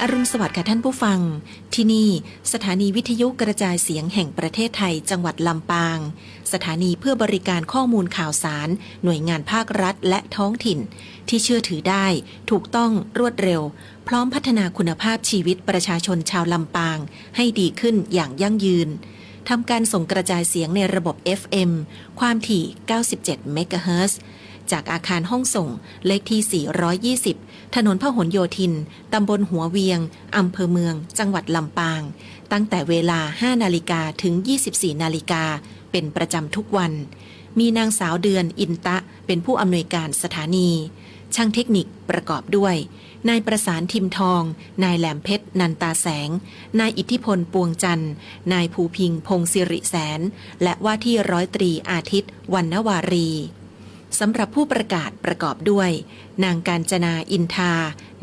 อรุณสวัสดิ์ค่ะท่านผู้ฟังที่นี่สถานีวิทยุกระจายเสียงแห่งประเทศไทยจังหวัดลำปางสถานีเพื่อบริการข้อมูลข่าวสารหน่วยงานภาครัฐและท้องถิ่นที่เชื่อถือได้ถูกต้องรวดเร็วพร้อมพัฒนาคุณภาพชีวิตประชาชนชาวลำปางให้ดีขึ้นอย่างยั่งยืนทำการส่งกระจายเสียงในระบบ FM ความถี่ 97 เมกะเฮิรตซ์จากอาคารห้องส่งเลขที่ 420 ถนนพหลโยธิน ตำบลหัวเวียง อำเภอเมือง จังหวัดลำปาง ตั้งแต่เวลา 5 นาฬิกาถึง 24 นาฬิกา เป็นประจำทุกวัน มีนางสาวเดือนอินตะเป็นผู้อำนวยการสถานี ช่างเทคนิคประกอบด้วย นายประสานทิมทอง นายแหลมเพชรนันตาแสง นายอิทธิพลปวงจันทร์ นายภูพิงพงศิริแสน และว่าที่ร้อยตรีอาทิตย์วรรณวารีสำหรับผู้ประกาศประกอบด้วย นางกาญจนาอินทา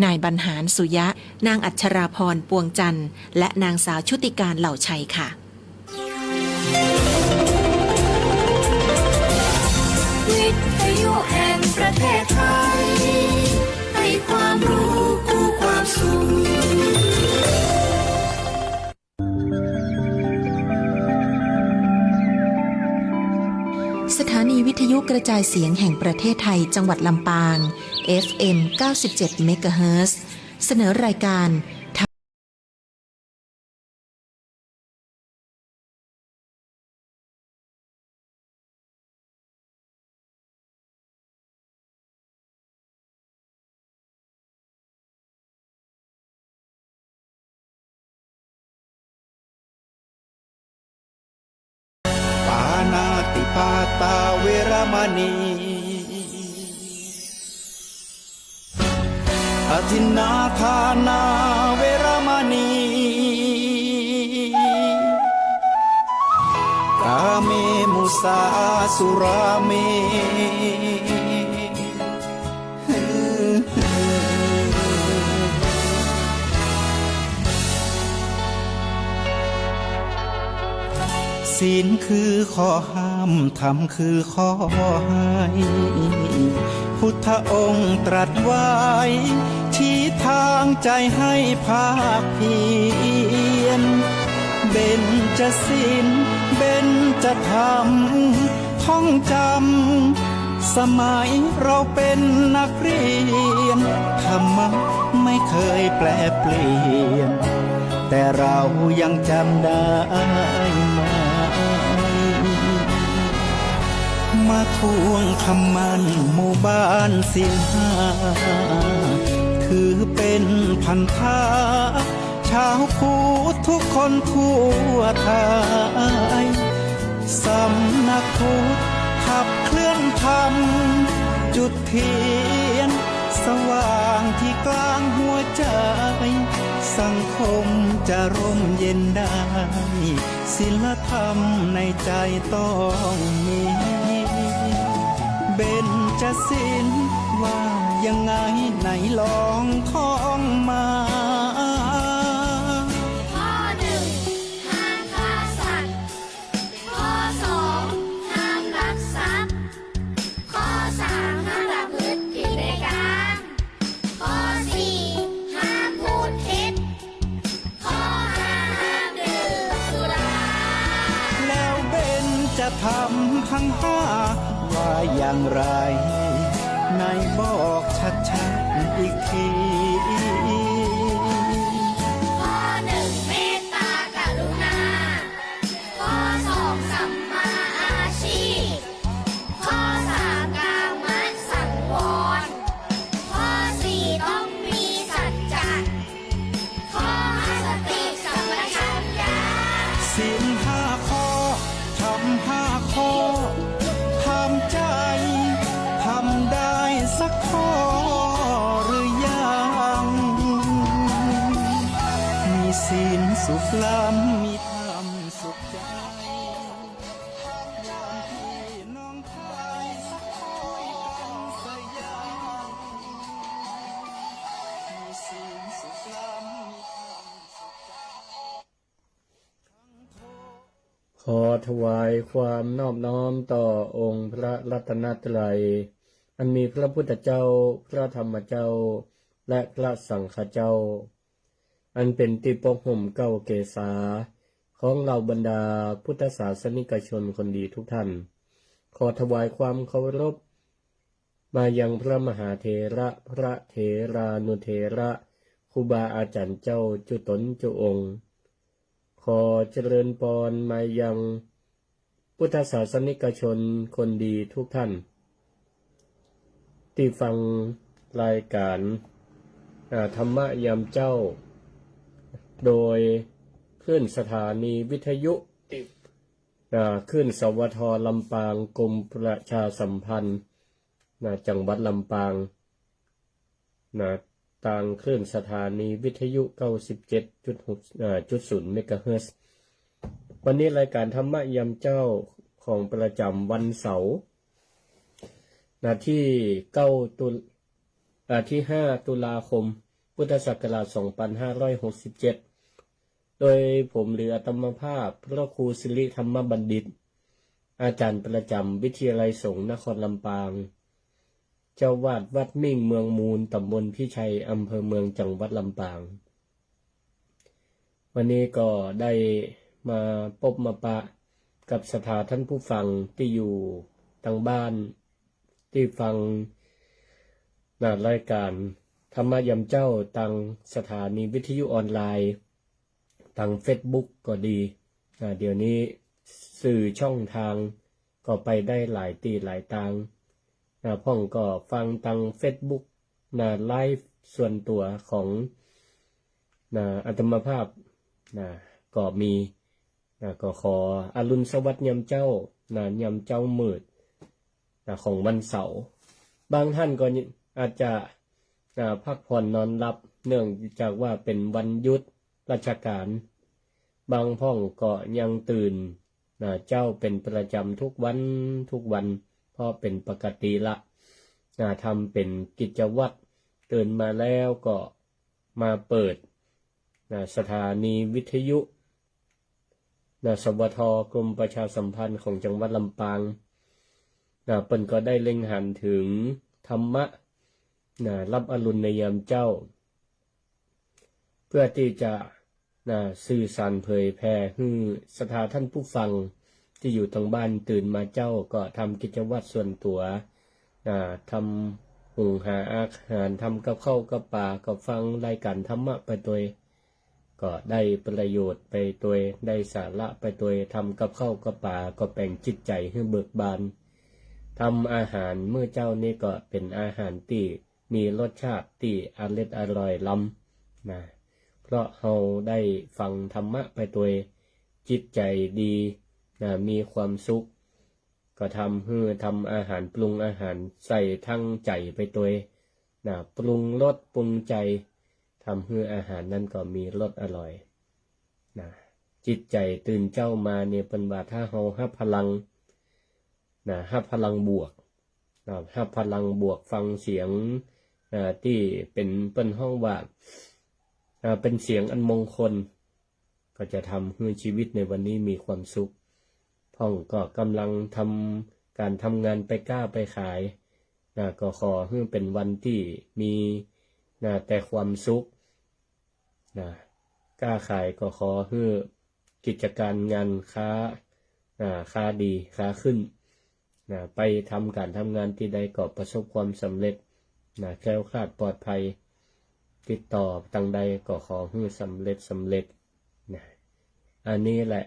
นายบรรหารสุยะ นางอัชราพรปวงจันทร์ และนางสาวชุติการเหล่าชัยค่ะวิทยุแห่งประเทศไทยให้ความรู้คู่ความสุขสถานีวิทยุกระจายเสียงแห่งประเทศไทยจังหวัดลำปาง FM 97 เมกะเฮิรตซ์เสนอรายการปานาติปาตาเวรมณีอทินนาทานาเวรมณีกาเมมุสาสุราเมศีลคือข้อห้ามธรรมคือข้อให้พุทธองค์ตรัสไว้ชี้ทางใจให้ภาคเพียรเบญจศีลเบญจธรรมท่องจำสมัยเราเป็นนักเรียนธรรมะไม่เคยแปลเปลี่ยนแต่เรายังจำได้มาทวงคำมันหมู่บ้านศีลห้าถือเป็นพันธะชาวพุทธทุกคนทั่วไทยสำนักพุทธขับเคลื่อนธรรมจุดเทียนสว่างที่กลางหัวใจสังคมจะร่มเย็นได้ศีลธรรมในใจต้องมีเบญจศีลว่ายังไงไหนลองท่องมาข้อหนึ่งห้ามฆ่าสัตว์ข้อสองห้ามลักทรัพย์ข้อสามห้ามประพฤติผิดในกามข้อสี่ห้ามพูดเท็จข้อห้าห้ามดื่มสุราแล้วเบญจะทำทั้งห้าว่าอย่างไรไหนบอกชัดๆอีกทีข้อหนึ่งเมตตากรุณาข้อสองสัมมาอาชีพข้อสามกามัสสังวรข้อสี่ต้องมีสัจจะข้อห้าสติสัมปชัญญะศีลห้าข้อทำห้าข้อทำใจทำได้สักข้อหรือยังมีศีลสุขล้ำมีธรรมสุขใจน้องชายสักข้อต้องสยามมีศีลสุขล้ำมีธรรมสุขใจขอถวายความนอบน้อมต่อองค์พระรัตนตรัยอันมีพระพุทธเจ้าพระธรรมเจ้าและพระสังฆเจ้า อันเป็นที่ปกห่มเก้าเกษาของเราบรรดาพุทธศาสนิกชนคนดีทุกท่านขอถวายความเคารพมายังพระมหาเถระพระเถรานุเถระครูบาอาจารย์เจ้าจุตนจุองค์ขอเจริญพรมายังพุทธศาสนิกชนคนดีทุกท่านที่ฟังรายการธรรมะยามเจ้าโดยคลื่นสถานีวิทยุคลื่นสวทลำปางกรมประชาสัมพันธ์จังหวัดลำปางทางคลื่นสถานีวิทยุ 97.0 เมกะเฮิรตซ์วันนี้รายการธรรมะยามเจ้าของประจำวันเสาร์ที่5 ตุลาคมพุทธศักราช 2567 โดยผมหรืออาตมาภาพพระครูสิริธรรมบัณฑิตอาจารย์ประจำวิทยาลัยสงฆ์นครลำปางเจ้าวาดวัดมิ่งเมืองมูลตำบลพิชัยอำเภอเมืองจังหวัดลำปางวันนี้ก็ได้มาพบมาปะกับสถาท่านผู้ฟังที่อยู่ทางบ้านที่ฟังรายการธรรมะยามเจ้าทางสถานีวิทยุออนไลน์ทาง Facebook ก็ดีเดี๋ยวนี้สื่อช่องทางก็ไปได้หลายตีหลายทางพ่องก็ฟังทาง Facebook ไลฟ์ส่วนตัวของอาตมาภาพก็มีก็ขออรุณสวัสดิ์ยามเจ้ายามเจ้ามืดของวันเสาร์บางท่านก็อาจจะพักผ่อนนอนหลับเนื่องจากว่าเป็นวันหยุดราชการบางพ่องก็ยังตื่นเจ้าเป็นประจำทุกวันเพราะเป็นปกติละทำเป็นกิจวัตรตื่นมาแล้วก็มาเปิดสถานีวิทยุสวทกรมประชาสัมพันธ์ของจังหวัดลำปางเปิ้นก็ได้เล็งหันถึงธรรมะรับอรุณในยามเจ้าเพื่อที่จะสื่อสารเผยแพร่ให้สถาท่านผู้ฟังที่อยู่ทางบ้านตื่นมาเจ้าก็ทำกิจวัตรส่วนตัวทำหุงหาอาหารทำกับข้าวกับปลาก็ฟังรายการธรรมะไปตัวก็ได้ประโยชน์ไปตัวได้สาระไปตัวทำกับข้าวกับปลาก็แปลงจิตใจให้เบิกบานทำอาหารเมื่อเจ้านี่ก็เป็นอาหารที่มีรสชาติที่อร่อยล้ำเพราะเราได้ฟังธรรมะไปตัวจิตใจดีมีความสุขก็ทำอาหารปรุงอาหารใส่ทั้งใจไปตัวปรุงรสปรุงใจทำให้อาหารนั้นก็มีรสอร่อยจิตใจตื่นเจ้ามาเนี่ยเป็นว่าถ้าเราให้พลังให้พลังบวกให้พลังบวกฟังเสียงที่เป็นห้องว่าเป็นเสียงอันมงคลก็จะทำให้ชีวิตในวันนี้มีความสุขพ่องก็กำลังทำการทำงานไปกล้าไปขายก็ขอให้เป็นวันที่มีแต่ความสุขกล้าขายก็ขอให้กิจการงานค้าดีค้าขึ้นไปทำการทำงานที่ใดก็ประสบความสำเร็จแคล้วคลาดปลอดภัยติดต่อทางใดก็ขอให้สำเร็จอันนี้แหละ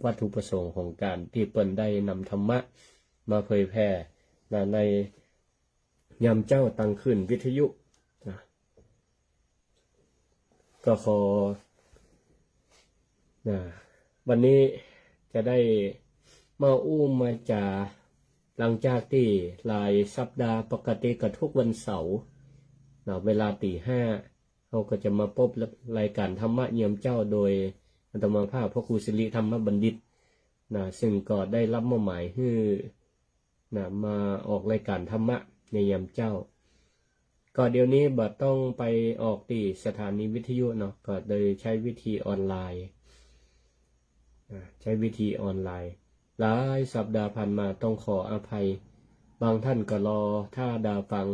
วัตถุประสงค์ของการที่เปิ้นได้นำธรรมะมาเผยแพร่ในยามเจ้าตั้งขึ้นวิทยุก็ขอวันนี้จะได้มามาจาหลังจากที่หลายสัปดาห์ปกติกับทุกวันเสาร์เวลาตี 5เราก็จะมาพบรายการธรรมะยามเจ้าโดยอาตมาภาพพระครูสิริธรรมบัณฑิตซึ่งก็ได้รับมอบหมายให้มาออกรายการธรรมะในยามเจ้าก็เดี๋ยวนี้บัดต้องไปออกที่สถานีวิทยุก็โดยใช้วิธีออนไลน์หลายสัปดาห์ผ่านมาต้องขออภัยบางท่านก็รอท่าดาฟัง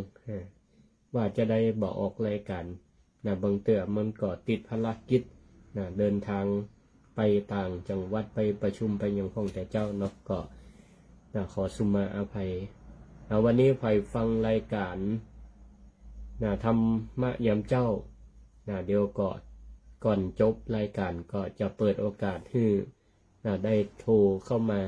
ว่าจะได้บอกออกรายการ บางเตื้อมันก็ติดภารกิจเดินทางไปต่างจังหวัดไปประชุมไปยังพ้องแต่เจ้าเนาะก็ขอสุมาอภัยวันนี้ไผ่ฟังรายการธรรมะยามเจ้าเดี๋ยวก่อนจบรายการก็จะเปิดโอกาสให้ได้โทรเข้ามา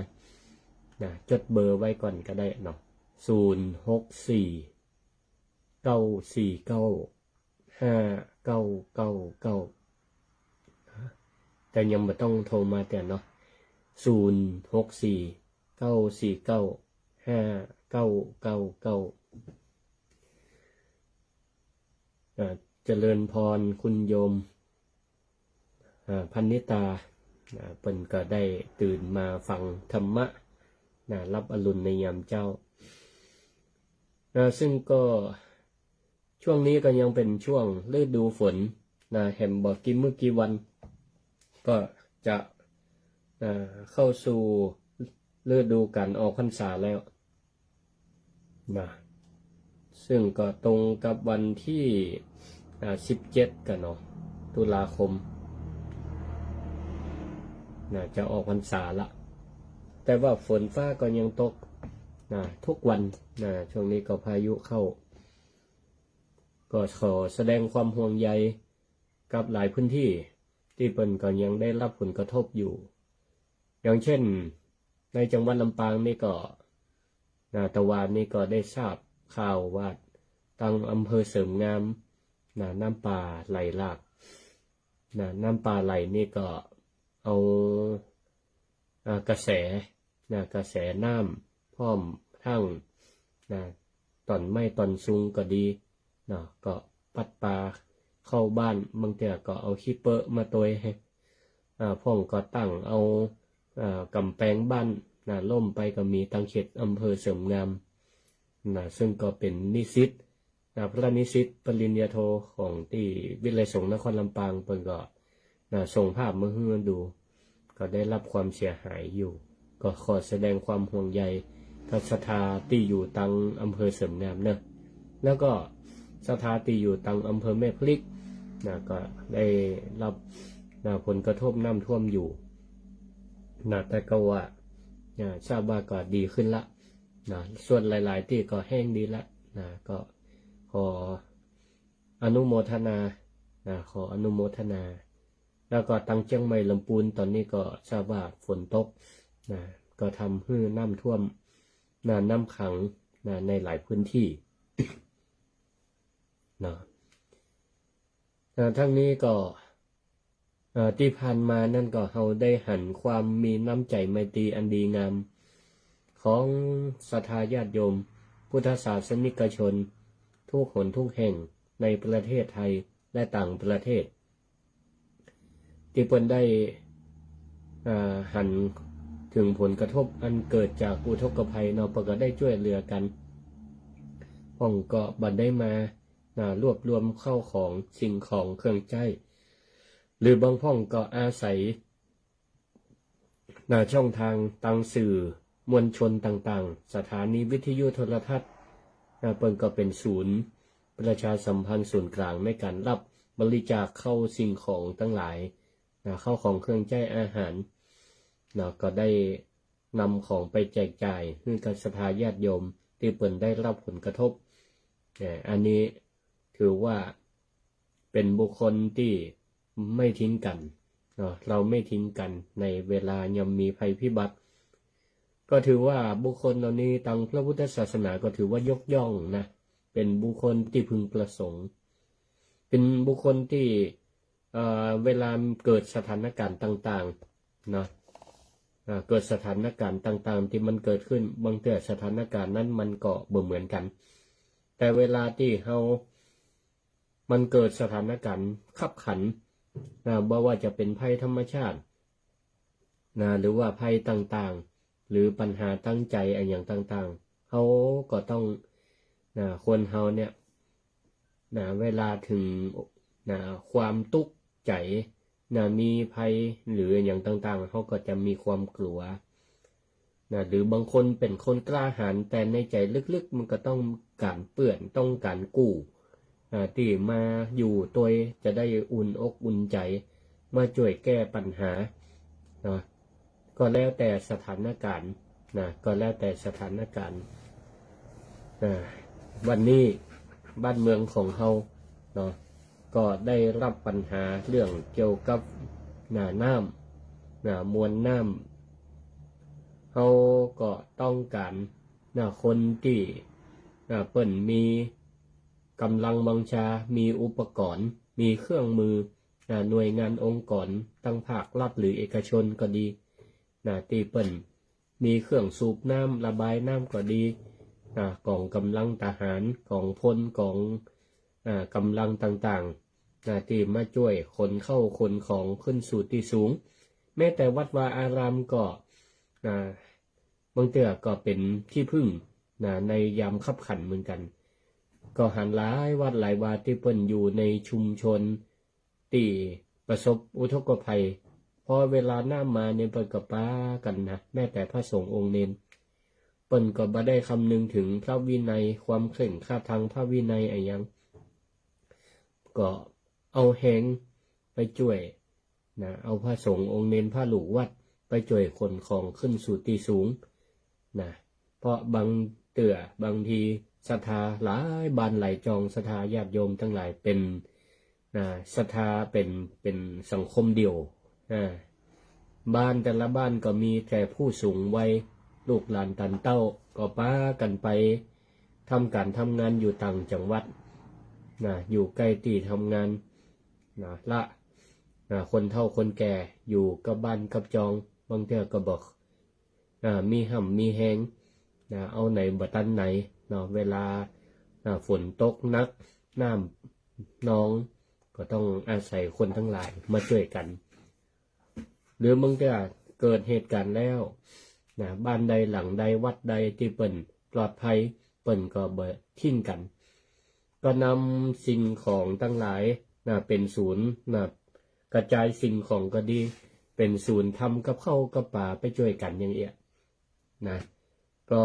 จดเบอร์ไว้ก่อนก็ได้เนาะ064-949-5999แต่ยังไม่ต้องโทรมาแต่เนาะ064-949-5999เจริญพรคุณโยมพันนิตาเปิ้นก็ได้ตื่นมาฟังธรรมะรับอรุณในยามเจ้าซึ่งก็ช่วงนี้ก็ยังเป็นช่วงฤดูฝนแฮมบอกกี่มื้อกี่วันก็จะเข้าสู่ฤดูการออกพรรษาแล้วซึ่งก็ตรงกับวันที่17กันเนาะตุลาคมจะออกพรรษาละแต่ว่าฝนฟ้าก็ยังตกทุกวันช่วงนี้ก็พายุเข้าก็ขอแสดงความห่วงใยกับหลายพื้นที่ที่เปิ้นก็ยังได้รับผลกระทบอยู่อย่างเช่นในจังหวัดลำปางนี่ก็ตะวันนี่ก็ได้ทราบข่าวว่าทางอำเภอเสริมงามน้ำป่าไหลหลากน้ำป่าไหลนี่ก็เอากระแสน้ำพร้อมทั้งตอนไม่ตอนซุงก็ดีก็ปัดปลาเข้าบ้านบางทีก็เอาขี้เปอะมาตวยให้พ่องก็ตั้งเอากำแพงบ้านล่มไปก็มีทางเขตอำเภอเสริมงามซึ่งก็เป็นนิสิตพระนิสิตปริญญาโทของที่วิทยาลัยสงฆ์นครลำปางเพิ่นก็ส่งภาพมาให้ดูก็ได้รับความเสียหายอยู่ก็ขอแสดงความห่วงใยกับศรัทธาที่อยู่ตังอำเภอเสริมงามนะแล้วก็ศรัทธาที่อยู่ตังอำเภอแม่พลิกก็ได้รับผลกระทบน้ำท่วมอยู่แต่ก็ว่าทราบว่าก็ดีขึ้นละส่วนหลายๆที่ก็แห้งดีละก็ขออนุโมทนาแล้วก็ตังเชียงใหม่ลำพูนตอนนี้ก็ทราบว่าฝนตกก็ทำให้น้ำท่วมน้ำขังในหลายพื้นที่ทั้งนี้ก็ที่ผ่านมานั่นก็เราได้หันความมีน้ำใจไมตรีอันดีงามของศรัทธาญาติโยมพุทธศาสนิกชนทุกหนทุกแห่งในประเทศไทยและต่างประเทศที่เพิ่นได้หันถึงผลกระทบอันเกิดจากอุทกภัยเนาะก็ได้ช่วยเหลือกันพ้องก็บัดได้มารวบรวมเข้าของสิ่งของเครื่องใช้หรือบางพ้องก็อาศัยช่องทางต่างสื่อมวลชนต่างๆสถานีวิทยุโทรทัศน์เปิ้นก็เป็นศูนย์ประชาสัมพันธ์ศูนย์กลางในการรับบริจาคเข้าสิ่งของทั้งหลายเข้าของเครื่องใช้อาหารก็ได้นำของไปแจกจ่ายให้กับศรัทธาญาติโยมที่เปิ้นได้รับผลกระทบอันนี้ถือว่าเป็นบุคคลที่ไม่ทิ้งกันเราไม่ทิ้งกันในเวลายามมีภัยพิบัติก็ถือว่าบุคคลเหล่านี้ทางพระพุทธศาสนาก็ถือว่ายกย่องเป็นบุคคลที่พึงประสงค์เป็นบุคคลที่เวลาเกิดสถานการณ์ต่างๆเกิดสถานการณ์ต่างๆที่มันเกิดขึ้นบางทีสถานการณ์นั้นมันก็บ่เหมือนกันแต่เวลาที่มันเกิดสถานการณ์ขับขันบ่ว่าจะเป็นภัยธรรมชาติหรือว่าภัยต่างๆหรือปัญหาตั้งใจอย่างต่างๆเขาก็ต้องคนเฮาเนี่ยเวลาถึงความตุกข์ใจมีภัยหรืออย่างต่างๆเขาก็จะมีความกลัวหรือบางคนเป็นคนกล้าหาญแต่ในใจลึกๆมันก็ต้องการเปื่อนต้องการกู้ ที่มาอยู่ตัวจะได้อุ่นอกอุ่นใจมาช่วยแก้ปัญหานะก็แล้วแต่สถานการณ์นะก็แล้วแต่สถานการณ์วันนี้บ้านเมืองของเราเนาะก็ได้รับปัญหาเรื่องเกี่ยวกับน้ำมวลน้ำเราก็ต้องการคนที่เปิ่นมีกำลังบังชามีอุปกรณ์มีเครื่องมือหน่วยงานองค์กรทั้งภาครัฐหรือเอกชนก็ดีที่เปิ่นมีเครื่องสูบน้ำระบายน้ำก็ดีกองกำลังทหารกองพลกองกำลังต่างๆที่มาช่วยคนเข้าคนของขึ้นสู่ที่สูงแม้แต่วัดวาอารามก็บางเทื่อก็เป็นที่พึ่งในยามคับขันเหมือนกันก็หันหลายวัดหลายวาที่เปิ้นอยู่ในชุมชนที่ประสบอุทกภัยพอเวลาน้ำมาเนี่ยเปิ้นก็ป้ากันนะแม้แต่พระสงฆ์องค์เนนเปิ้นก็บ่ได้คำนึงถึงพระวินัยความเคร่งครัดทางพระวินัยอะไรยังก็เอาแหงไปช่วยเอาพระสงฆ์องค์เนนพระหลูกวัดไปช่วยคนของขึ้นสู่ที่สูงเพราะบางเตื่อบางทีศรัทธาหลายบานไหลจองศรัทธาญาติโยมทั้งหลายเป็นศรัทธาเป็นสังคมเดียวบ้านแต่ละบ้านก็มีแต่ผู้สูงวัยลูกหลานตันเต้าก็ป้ากันไปทำการทำงานอยู่ต่างจังหวัดอยู่ใกล้ที่ทำงานละคนเฒ่าคนแก่อยู่กับบ้านกับจองบางเทื่อก็บอกมีห่ำมีแหงเอาไหนบ่ตันไหนเวลาฝนตกนักน้ำน้องก็ต้องอาศัยคนทั้งหลายมาช่วยกันหรือบางเทื่อเกิดเหตุการณ์แล้วบ้านใดหลังใดวัดใดที่เปิ่นปลอดภัยเปิ่นก็บ่ทิ้งกันก็นำสิ่งของทั้งหลายเป็นศูนย์กระจายสิ่งของก็ดีเป็นศูนย์ทำกับข้าวกับป่าไปช่วยกันอย่างเงี้ยก็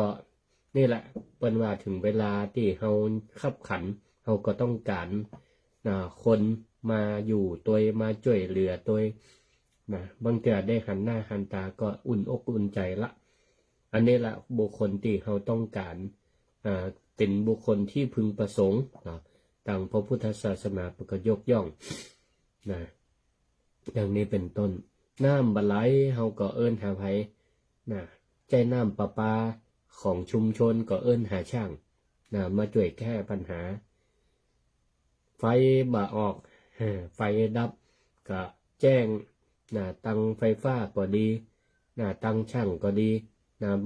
นี่แหละเปิ้นว่าถึงเวลาที่เฮาขับขันเฮาก็ต้องการคนมาอยู่ตัวมาช่วยเหลือตัวบางเทื่อได้หันหน้าหันตาก็อุ่นอกอุ่นใจละอันนี้แหละบุคคลที่เฮาต้องการเป็นบุคคลที่พึงประสงค์ต่างพระพุทธศาสนาก็ยกย่องอย่างนี้เป็นต้นน้ำบ่ไหลเฮาก็เอิ้นหาไผใจน้ำประปาของชุมชนก็เอิ้นหาช่างมาช่วยแก้ปัญหาไฟบ่ออกไฟดับก็แจ้งตังไฟฟ้าก็ดีตังช่างก็ดี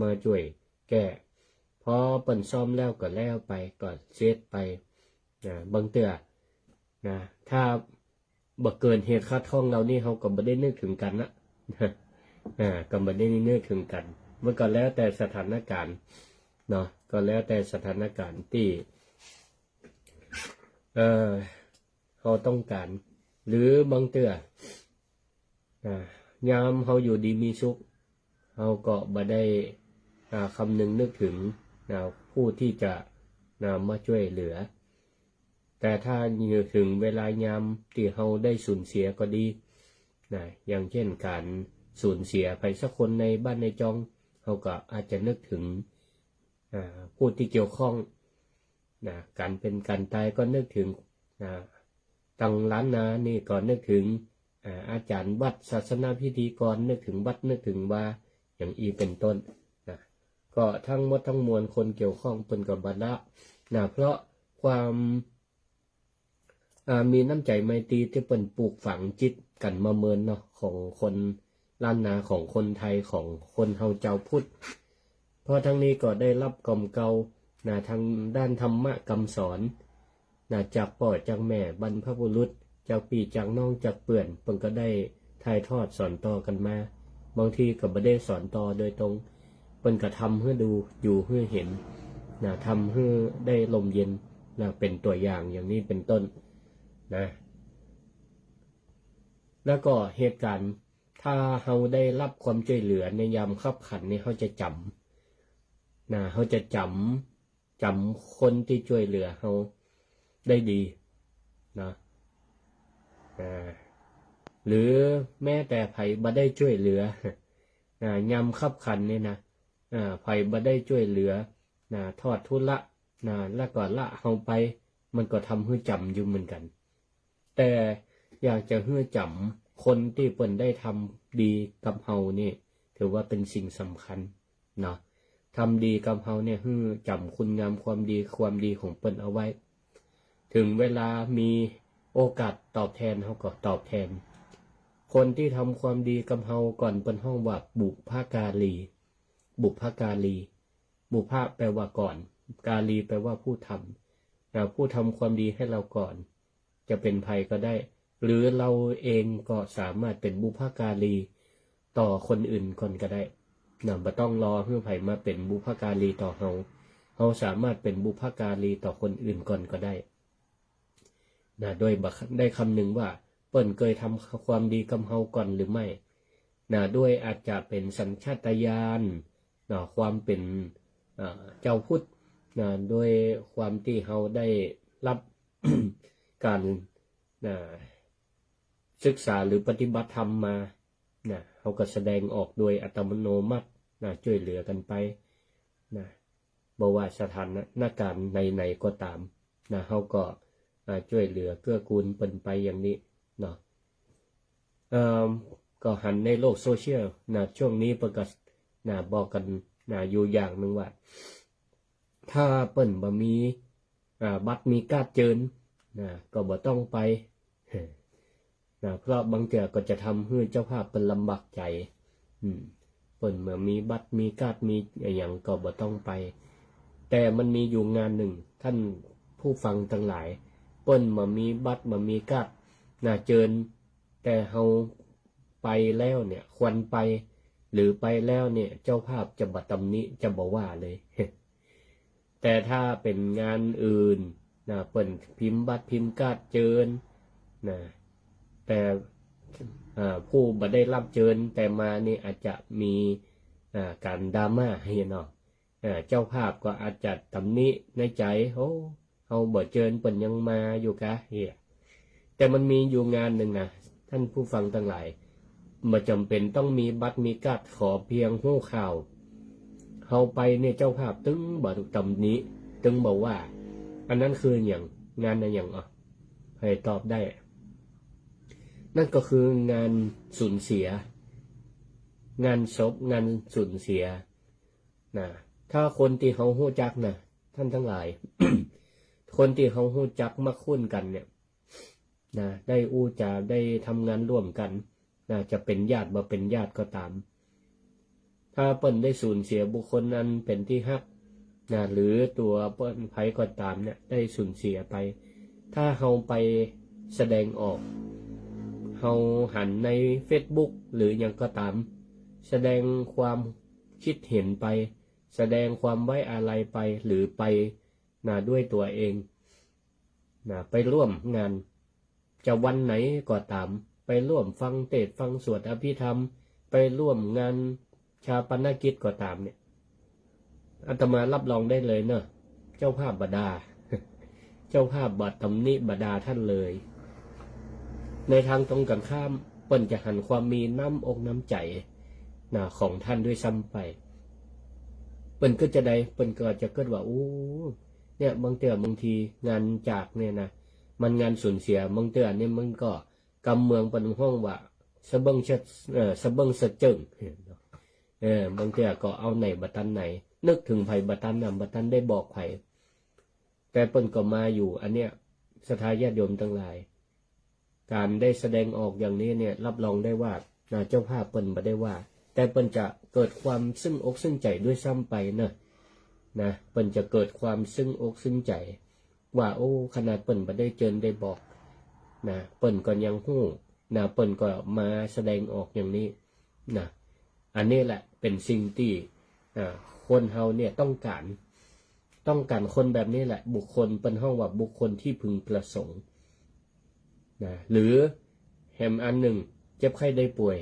มาช่วยแก้พอเปิ้นซ่อมแล้วก็แล้วไปก็เสร็จไปบางเทื่อถ้าบ่เกินเหตุขัดข้องเรานี่เฮาก็บ่ได้นึกถึงกันนะก็บ่ได้นึกถึงกันมันก็แล้วแต่สถานการณ์ก็แล้วแต่สถานการณ์ที่เขาต้องการหรือบางเทื่อยามเขาอยู่ดีมีสุขเขาก็บ่ได้คำนึงนึกถึงผู้ที่จะมาช่วยเหลือแต่ถ้าอยู่ถึงเวลายามที่เขาได้สูญเสียก็ดีอย่างเช่นการสูญเสียไปสักคนในบ้านในจองเขาก็อาจจะนึกถึงผู้ที่เกี่ยวข้องการเป็นการตายก็นึกถึงตังล้านนานี่ก็นึกถึงอาจารย์วัดศาสนาพิธีกรนึกถึงวัดนึกถึงว่าอย่างอีเป็นต้นก็ทั้งหมดทั้งมวลคนเกี่ยวข้องเป็นกับบัดละเพราะความมีน้ำใจไมตรีที่เป็นปลูกฝังจิตกันมาเมินของคนล้านนาของคนไทยของคนเฮาเจ้าพุทธเพราะทั้งนี้ก็ได้รับกรรมเก่าทางด้านธรรมะคำสอนจากพ่อจากแม่บรรพบุรุษจากพี่จากน้องจากเปื่อนเพิ่นก็ได้ถ่ายทอดสอนต่อกันมาบางทีก็บ่ได้สอนต่อโดยตรงเพิ่นก็ทำให้ดูอยู่ให้เห็นทำให้ได้ลมเย็นเป็นตัวอย่างอย่างนี้เป็นต้นแล้วก็เหตุการณ์ถ้าเราได้รับความช่วยเหลือในยามขับขันนี่เขาจะจำเขาจะจำคนที่ช่วยเหลือเราได้ดี นะหรือแม้แต่ไผบ่ได้ช่วยเหลือยามคับขันเนี่ยนะไผบ่ได้ช่วยเหลือทอดทุละแล้วก็ละเฮาไปมันก็ทำให้จำอยู่เหมือนกันแต่อยากจะให้จำคนที่เปิ้นได้ทำดีกับเฮานี่ถือว่าเป็นสิ่งสำคัญเนาะทำดีกับเฮาเนี่ยให้จำคุณงามความดีของเปิ้นเอาไว้ถึงเวลามีโอกาสตอบแทนเฮาก็ตอบแทนคนที่ทำความดีกับเฮาก่อนเปิ้นฮ้องว่าบุพการีบุพแปลว่าก่อนกาลีแปลว่าผู้ทำผู้ทำความดีให้เราก่อนจะเป็นภัยก็ได้หรือเราเองก็สามารถเป็นบุพการีต่อคนอื่นก่อนก็ได้บ่ต้องรอให้ไผมาเป็นบุพการีต่อเฮาสามารถเป็นบุพการีต่อคนอื่นก่อนก็ได้โดยได้คำหนึ่งว่าเปิ้นเคยทำความดีกับเฮาก่อนหรือไม่ด้วยอาจจะเป็นสัญชาตญาณความเป็นเจ้าพุทธด้วยความที่เฮาได้รับ การศึกษาหรือปฏิบัติธรรมมาเฮาก็แสดงออกโดยอัตโนมัติช่วยเหลือกันไปบ่ว่าสถานการณ์ไหนๆก็ตามเฮาก็ช่วยเหลือเกื้อกูลเปิ้นไปอย่างนี้เนาะก็หันในโลกโซเชียลช่วงนี้ประกาศบอกกันอยู่อย่างหนึ่งว่าถ้าเปิ้นบ่มีบัตรมีการ์ดเจิญก็บ่ต้องไปเพราะบางเทื่อก็จะทำให้เจ้าภาพเป็นลำบากใจเปิ้นเมื่อมีบัตรมีการ์ดมีอย่างก็บ่ต้องไปแต่มันมีอยู่งานหนึ่งท่านผู้ฟังทั้งหลายเปิ้นบ่มีบัตรบ่มีการ์ดเจิญแต่เฮาไปแล้วเนี่ยควรไปหรือไปแล้วเนี่ยเจ้าภาพจะบ่ตำหนิจะบ่ว่าเลย แต่ถ้าเป็นงานอื่นเปิ้นพิมพ์บัตรพิมพ์การ์ดเจิญแต่ผู้บ่ได้รับเจิญแต่มานี่อาจจะมีการดราม่าให้เนาะเจ้าภาพก็อาจจะตำหนิในใจโอ้เฮาบ่เจิญเปิ้นยังมาอยู่กะเฮียแต่มันมีอยู่งานหนึ่งท่านผู้ฟังทั้งหลายบ่จำเป็นต้องมีบัตรมีการ์ดขอเพียงฮู้ข่าวเฮาไปเนี่ยเจ้าภาพตึงบ่ตำหนิตึงบอกว่าอันนั้นคืออย่างงานอย่างให้ตอบได้นั่นก็คืองานสูญเสียงานศพงานสูญเสียถ้าคนที่เฮาฮู้จักท่านทั้งหลาย คนที่เฮาฮู้จักมาคุ้นกันเนี่ยได้อู้จาได้ทำงานร่วมกันจะเป็นญาติบ่เป็นญาติก็ตามถ้าเปิ้นได้สูญเสียบุคคลนั้นเป็นที่ฮักหรือตัวเปิ้นไผก็ตามเนี่ยได้สูญเสียไปถ้าเฮาไปแสดงออกเฮาหันใน Facebook หรือหยังก็ตามแสดงความคิดเห็นไปแสดงความไว้อาลัยไปหรือไปด้วยตัวเองไปร่วมงานจะวันไหนก็ตามไปร่วมฟังเทศน์ฟังสวดอภิธรรมไปร่วมงานชาปนกิจก็ตามเนี่ยอาตมารับรองได้เลยเนอะเจ้าภาพบดา เจ้าภาพบัดตำหนิบดาท่านเลยในทางตรงกันข้ามเปิ้นจะหันความมีน้ำอกน้ำใจของท่านด้วยซ้ำไปเปิ้นก็จะได้เปิ้นก็จะเกิดว่าโอ้เนี่ยบางเตือบางทีงานจากเนี่ยมันงานสูญเสียบางเตือเนี่ยมันก็กำเมืองเป็นห้องว่าสะเบิงสะเบิงสะจึงบางเตือก็เอาไหนบัตันไหนนึกถึงไผบัตันบัตันได้บอกไผแต่เปิ้นก็มาอยู่อันเนี้ยศรัทธาญาติโยมทั้งหลายการได้แสดงออกอย่างนี้เนี่ยรับรองได้ว่าเจ้าภาพเปิ้นบ่ได้ว่าแต่เปิ้นจะเกิดความซึ้งอกซึ้งใจด้วยซ้ำไปเปิ้นจะเกิดความซึ้งอกซึ้งใจว่าโอ้ขนาดเปิ้นบ่ได้เจิญได้บอกเปิ้นก็ยังฮู้เปิ้นก็มาแสดงออกอย่างนี้อันนี้แหละเป็นสิ่งที่คนเฮาเนี่ยต้องการคนแบบนี้แหละบุคคลเป็นห้องว่าบุคคลที่พึงประสงค์หรือแหมอันหนึ่งเจ็บไข้ได้ป่วย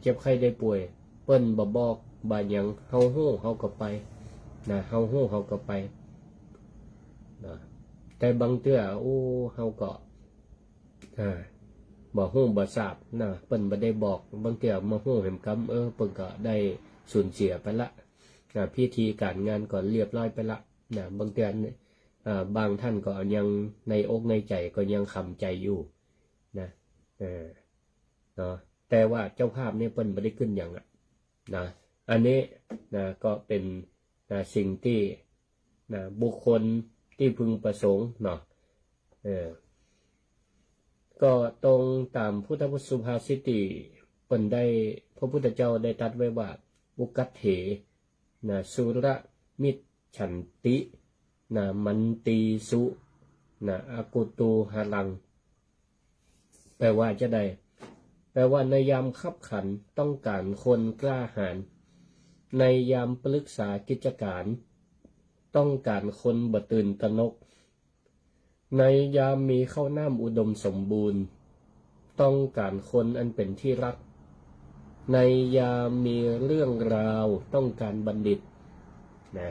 เจ็บไข้ได้ป่วยเปิ้นบ่บอกบ่หยังเฮาฮู้เฮาก็ไปเฮาฮู้เฮาก็ไป แต่บางเทื่อโอ้เฮาก็บ่ฮู้บ่ทราบนะเปิ้นบ่ได้บอกบางเทื่อมาฮู้เห็นกำเปิ้นก็ได้สูญเสียไปละพิธีการงานก็เรียบร้อยไปละนะบางเทื่อบางท่านก็ยังในอกในใจก็ยังคำใจอยู่นะเนาะแต่ว่าเจ้าภาพเนี่ยเปิ้นบ่ได้ขึ้นอย่างนะอันนี้นะก็เป็นสิ่งที่นะบุคคลที่พึงประสงค์เนาะก็ตรงตามพุทธสุภาษิตที่เปิ้นได้พระพุทธเจ้าได้ตรัสไว้ว่าอุกัตเถนะสุรมิจฉันตินะมันตีสุนะอากุตูหาลังแปลว่าจะได้แปลว่าในยามคับขันต้องการคนกล้าหาญในยามปรึกษากิจการต้องการคนบ่ตื่นตระหนกในยามมีข้าวน้ำอุดมสมบูรณ์ต้องการคนอันเป็นที่รักในยามมีเรื่องราวต้องการบัณฑิตนะ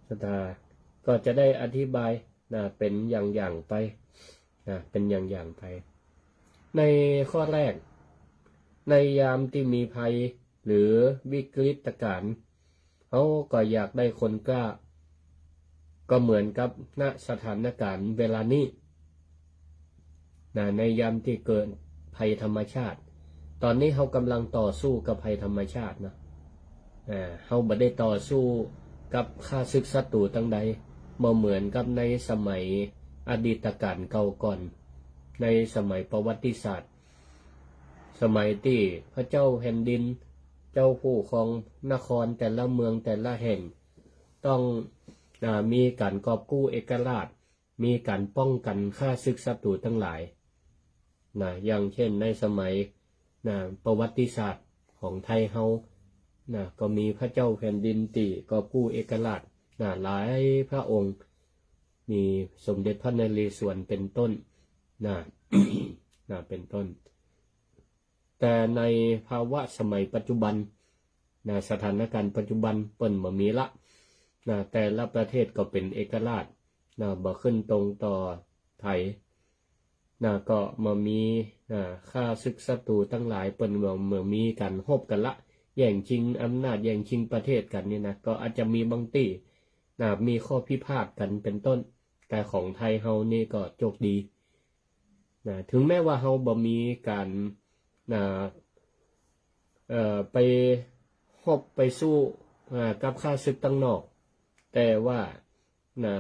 สตาก็จะได้อธิบายนะเป็นอย่างๆไปนะเป็นอย่างๆไปในข้อแรกในยามที่มีภัยหรือวิกฤตการณ์เขาก็อยากได้คนกล้าก็เหมือนกับณสถานการณ์เวลานี้นะในยามที่เกิดภัยธรรมชาติตอนนี้เขากำลังต่อสู้กับภัยธรรมชาตินะเขาบ่ได้ต่อสู้กับข้าศึกศัตรูตั้งใดบ่เหมือนกับในสมัยอดีตการเก่าก่อนในสมัยประวัติศาสตร์สมัยที่พระเจ้าแผ่นดินเจ้าผู้ของนครแต่ละเมืองแต่ละแห่งต้องมีการกอบกู้เอกราชมีการป้องกันข้าศึกศัตรูทั้งหลายนะอย่างเช่นในสมัยประวัติศาสตร์ของไทยเฮาก็มีพระเจ้าแผ่นดินตีกอบกู้เอกราชหลายพระองค์มีสมเด็จพระนเรศวรเป็นต้นเป็นต้นแต่ในภาวะสมัยปัจจุบันสถานการณ์ปัจจุบันเปิ้นบ่มีละแต่ละประเทศก็เป็นเอกราชบ่ขึ้นตรงต่อไทยก็มามีข้าศึกศัตรูทั้งหลายเปิ้นเมื่อมีการรบกันละแย่งชิงอำนาจแย่งชิงประเทศกันนี่นะก็อาจจะมีบางที่มีข้อพิพาทกันเป็นต้นแต่ของไทยเฮานี่ก็โชคดีถึงแม้ว่าเฮาบ่มีการไปรบไปสู้กับข้าศึกตั้งนอกแต่ว่า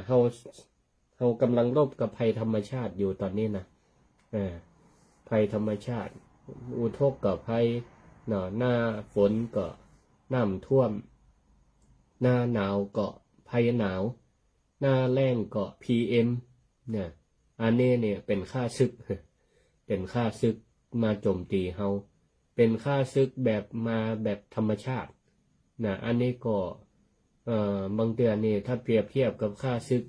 เฮากำลังรบกับภัยธรรมชาติอยู่ตอนนี้นะภัยธรรมชาติอุทกกับภัยหน้าฝนก็น้ำท่วมหน้าหนาวก็ภัยหนาวหน้าแล้งก็ PM อันนี้เนี่ยเป็นข้าศึกเป็นข้าศึกมาโจมตีเฮาเป็นข้าศึกแบบมาแบบธรรมชาติอันนี้ก็บางเทื่อนี่ถ้าเปรียบเทียบกับข้าศึก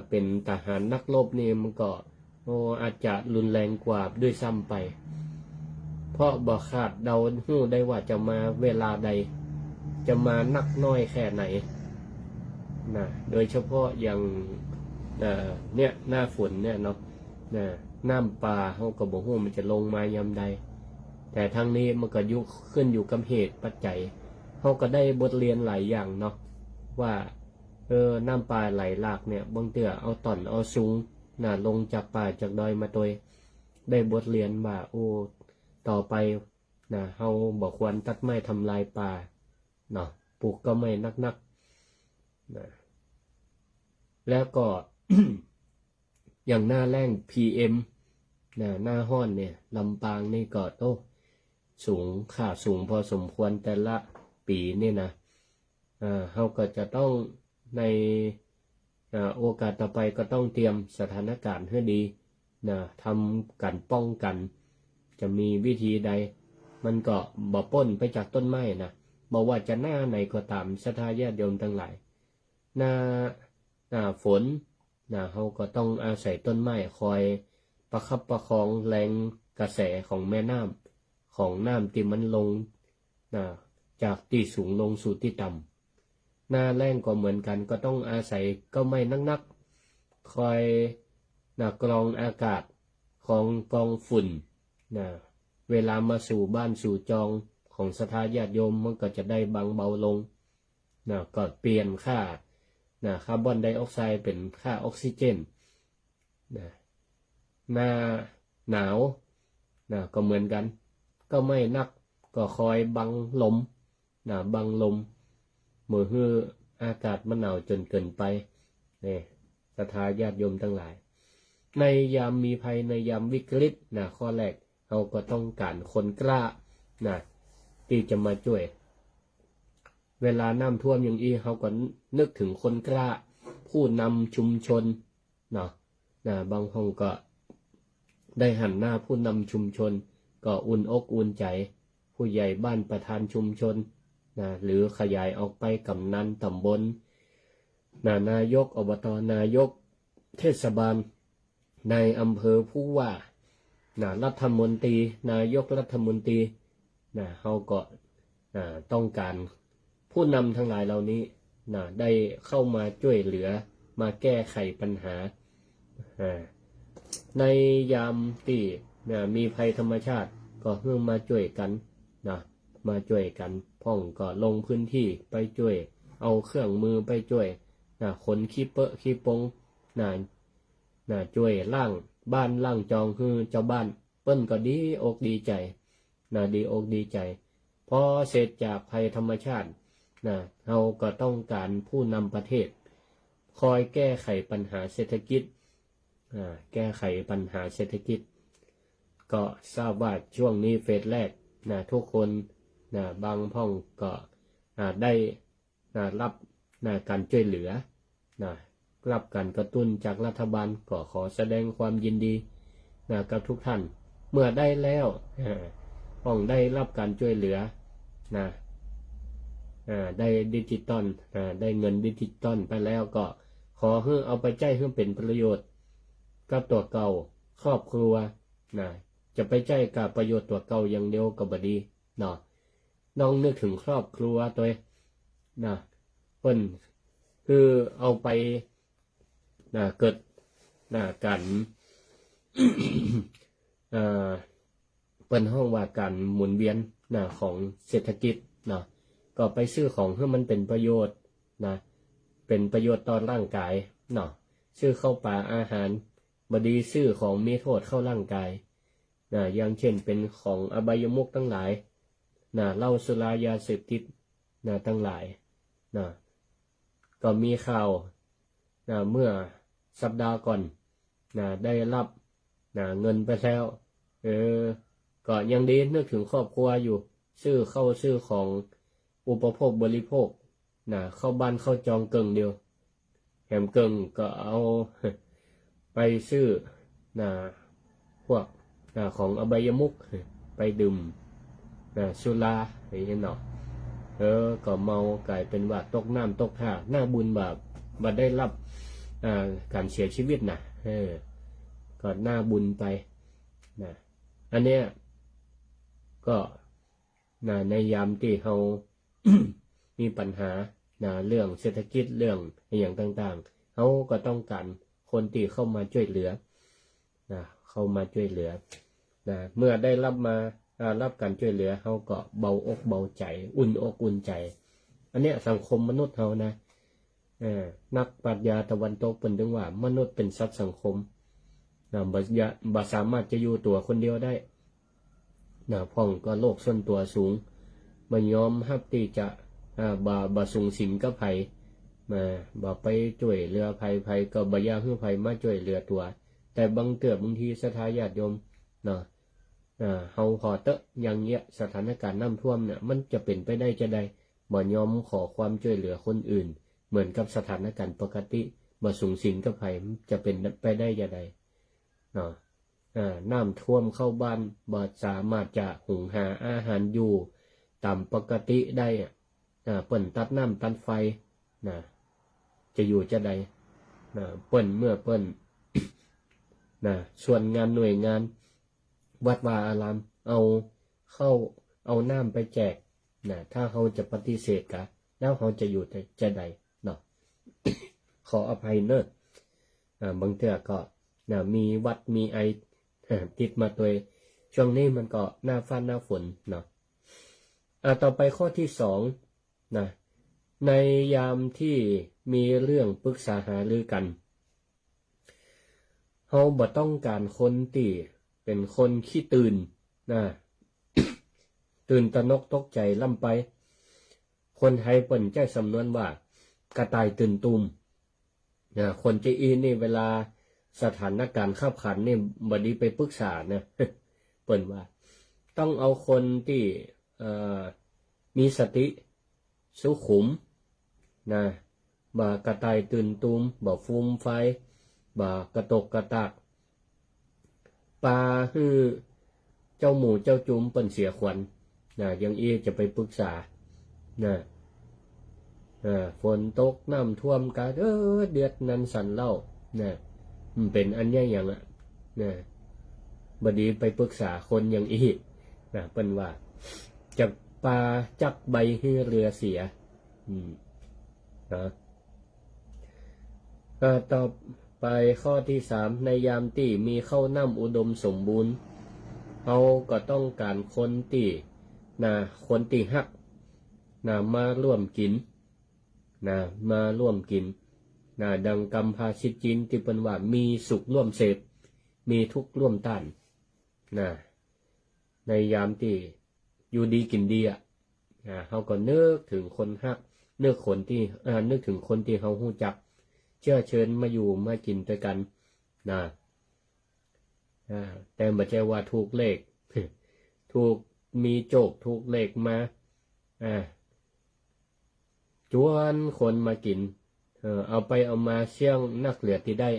เป็นทหารนักรบนี่มันก็อาจจะรุนแรงกว่าด้วยซ้ำไปเพราะบ่คาดเดาฮู้ได้ว่าจะมาเวลาใดจะมานักน้อยแค่ไหนโดยเฉพาะอย่างเนี่ยหน้าฝนเนี่ยเนาะน้ำป่าเฮาก็บ่ฮู้มันจะลงมายามใดแต่ทั้งนี้มันก็ขึ้นอยู่กับเหตุปัจจัยเฮาก็ได้บทเรียนหลายอย่างเนาะว่าน้ำป่าไหลหลากเนี่ยบางเทื่อเอาต่อนเอาสูงลงจากป่าจากดอยมาตัวได้บทเรียนว่าต่อไปเฮาบ่ควรตัดไม้ทำลายป่าเนาะปลูกก็ไม่นักแล้วก็ อย่างหน้าแล้ง PM หน้าห้อนเนี่ยลำปางนี่ก็สูงค่าสูงพอสมควรแต่ละปีนี่นะเฮาก็จะต้องในโอกาสต่อไปก็ต้องเตรียมสถานการณ์ให้ดีทำการป้องกันจะมีวิธีใดมันก็บ่ป้นไปจากต้นไม้นะบอกว่าจะหน้าไหนก็ตามศรัทธาญาติโยมทั้งหลายหน้าฝนเฮาก็ต้องอาศัยต้นไม้คอยประคับประคองแรงกระแสของแม่น้ำของน้ำที่มันลงจากที่สูงลงสู่ที่ต่ำหน้าแล้งก็เหมือนกันก็ต้องอาศัยก็ไม่นัก คอยกรองอากาศของกองฝุ่นเวลามาสู่บ้านสู่จองของศรัทธาญาติโยมมันก็จะได้บางเบาลงก็เปลี่ยนค่าคาร์บอนไดออกไซด์เป็นค่าออกซิเจนหน้าหนาวก็เหมือนกันก็ไม่นักก็คอยบังลมบังลมเมื่อฮืออากาศมันหนาวจนเกินไปนี่ศรัทธาญาติโยมทั้งหลายในยามมีภัยในยามวิกฤตข้อแรกเราก็ต้องการคนกล้าที่จะมาช่วยเวลาน้ำท่วมอย่างนี้เขาก็นึกถึงคนกล้าผู้นำชุมชนบางห้องก็ได้หันหน้าผู้นำชุมชนก็อุ่นอกอุ่นใจผู้ใหญ่บ้านประธานชุมชนหรือขยายออกไปกำนันตำบลนายกอบตนายกเทศบาลในอำเภอผู้ว่ารัฐมนตรีนายกรัฐมนตรีเขาก็ต้องการผู้นำทั้งหลายเหล่านี้ได้เข้ามาช่วยเหลือมาแก้ไขปัญหาในยามที่มีภัยธรรมชาติก็เพื่อมาช่วยกันมาช่วยกันพ่องก็ลงพื้นที่ไปช่วยเอาเครื่องมือไปช่วยคนขี้เปอะขี้ปงช่วยล่างบ้านล่างจองคือเจ้าบ้านเปิ้นก็ดีอกดีใจดีอกดีใจพอเสร็จจากภัยธรรมชาติเราก็ต้องการผู้นำประเทศคอยแก้ไขปัญหาเศรษฐกิจแก้ไขปัญหาเศรษฐกิจก็ทราบว่าช่วงนี้เฟสแรกทุกคนบางพ่องก็ได้รับการช่วยเหลือรับการกระตุ้นจากรัฐบาลก็ขอแสดงความยินดีกับทุกท่านเมื่อได้แล้วต้องได้รับการช่วยเหลือได้ดิจิตอลได้เงินดิจิตอลไปแล้วก็ขอให้เอาไปใช้ให้เป็นประโยชน์กับตัวเก่าครอบครัวจะไปใช้กับประโยชน์ตัวเก่าอย่างเดียวก็บ่ดีน้องนึกถึงครอบครัวตัวเพิ่นคือเอาไปเกิดการเปิ้นห้องว่าการหมุนเวียนของเศรษฐกิจก็ไปซื้อของให้มันเป็นประโยชน์เป็นประโยชน์ต่อร่างกายซื้อเข้าป่าอาหารบดีซื้อของมีโทษเข้าร่างกายอย่างเช่นเป็นของอบายมุขทั้งหลายเหล้าสุรายาเสพติดทั้งหลายก็มีข่าวเมื่อสัปดาห์ก่อนได้รับเงินไปแล้วก็ยังดีนึกถึงครอบครัวอยู่ซื้อของอุปโภคบริโภคเข้าบ้านเข้าจองเกิงเดียวแหมเกิงก็เอาไปซื้อพวกของอบายมุขไปดื่มสุราอย่างนี้ก็เมากลายเป็นว่าตกน้ำตกท่าหน้าบุญแบบได้รับการเสียชีวิตก็หน้าบุญไปอันเนี้ยก็ในยามที่เขา มีปัญหาเรื่องเศรษฐกิจเรื่องอย่างต่างๆเขาก็ต้องการคนที่เข้ามาช่วยเหลือเข้ามาช่วยเหลือเมื่อได้รับการช่วยเหลือเขาก็เบาอกเบาใจอุ่นอกอุ่นใจอันเนี้ยสังคมมนุษย์เขานักปรัชญาตะวันตกเป็นถึงว่ามนุษย์เป็นสัตว์สังคมบ่สามารถจะอยู่ตัวคนเดียวได้พ่องก็โลกส่วนตัวสูงมันยอมรับที่จะบ่สูงสิงกับไผบ่ไปช่วยเหลือไผก็บ่อยากให้ไผมาช่วยเหลือตัวแต่บางทีศรัทธาญาติโยมเฮาขอเตอะอย่างเงี้ยสถานการณ์น้ำท่วมเนี่ยมันจะเป็นไปได้จะใดบ่ยอมขอความช่วยเหลือคนอื่นเหมือนกับสถานการณ์ปกติบ่สูงสิงกับไผจะเป็นไปได้จะใดน้ำท่วมเข้าบ้านบ่สามารถจะหุงหาอาหารอยู่ตามปกติได้เปิ้นตัดน้ำตัดไฟจะอยู่จะใดเปิ้นเมื่อเปิ้นส่วนงานหน่วยงานวัดวาอารามเอาน้ำไปแจกถ้าเขาจะปฏิเสธแล้วเขาจะอยู่จะใดขออภัยเนอะ บางเทื่อก็มีหวัดมีไอติดมาตัวช่วงนี้มันก็หน้าฟ้าหน้าฝนเนาะต่อไปข้อที่2นะในยามที่มีเรื่องปรึกษาหารือกันเฮาบ่ต้องการคนที่เป็นคนขี้ตื่นนะ ตื่นตระหนกตกใจล่ำไปคนไทยเปิ้นใช้สำนวนว่ากระต่ายตื่นตูมคนจีอีนี่เวลาสถานการณ์ขับขันนี่บ่ดีไปปรึกษานะ เปิ้นว่าต้องเอาคนที่มีสติสุขุมนะบ่กระต่ายตื่นตูมบ่ฟูมไฟบ่กระตกกระตากปลาฮือเจ้าหมูเจ้าจุ้มเปิ้นเสียขวัญอย่างอีจะไปปรึกษาฝนตกน้ำท่วมกะเดือดนันสันเล่ามันเป็นอันใหญ่อย่างบดีไปปรึกษาคนอย่างอีเปิ้นว่าจักปลาจักใบให้เรือเสียต่อไปข้อที่3ในยามที่มีข้าวน้ำอุดมสมบูรณ์เขาก็ต้องการคนที่คนที่ฮักมาร่วมกินมาร่วมกินดังกำพาชิตจินที่เป็นว่ามีสุขร่วมเสพมีทุกข์ร่วมต้านในยามที่อยู่ดีกินดีเขาก็นึกถึงคนฮักนึกถึงคนที่เขาฮู้จักเชื่อเชิญมาอยู่มากินด้วยกันแต่ไม่ใช่ว่าถูกเลข ถูกมีโจกถูกเลขมาจวนคนมากินเอาไปเอามาเสี่ยงนักเหลือที่ได้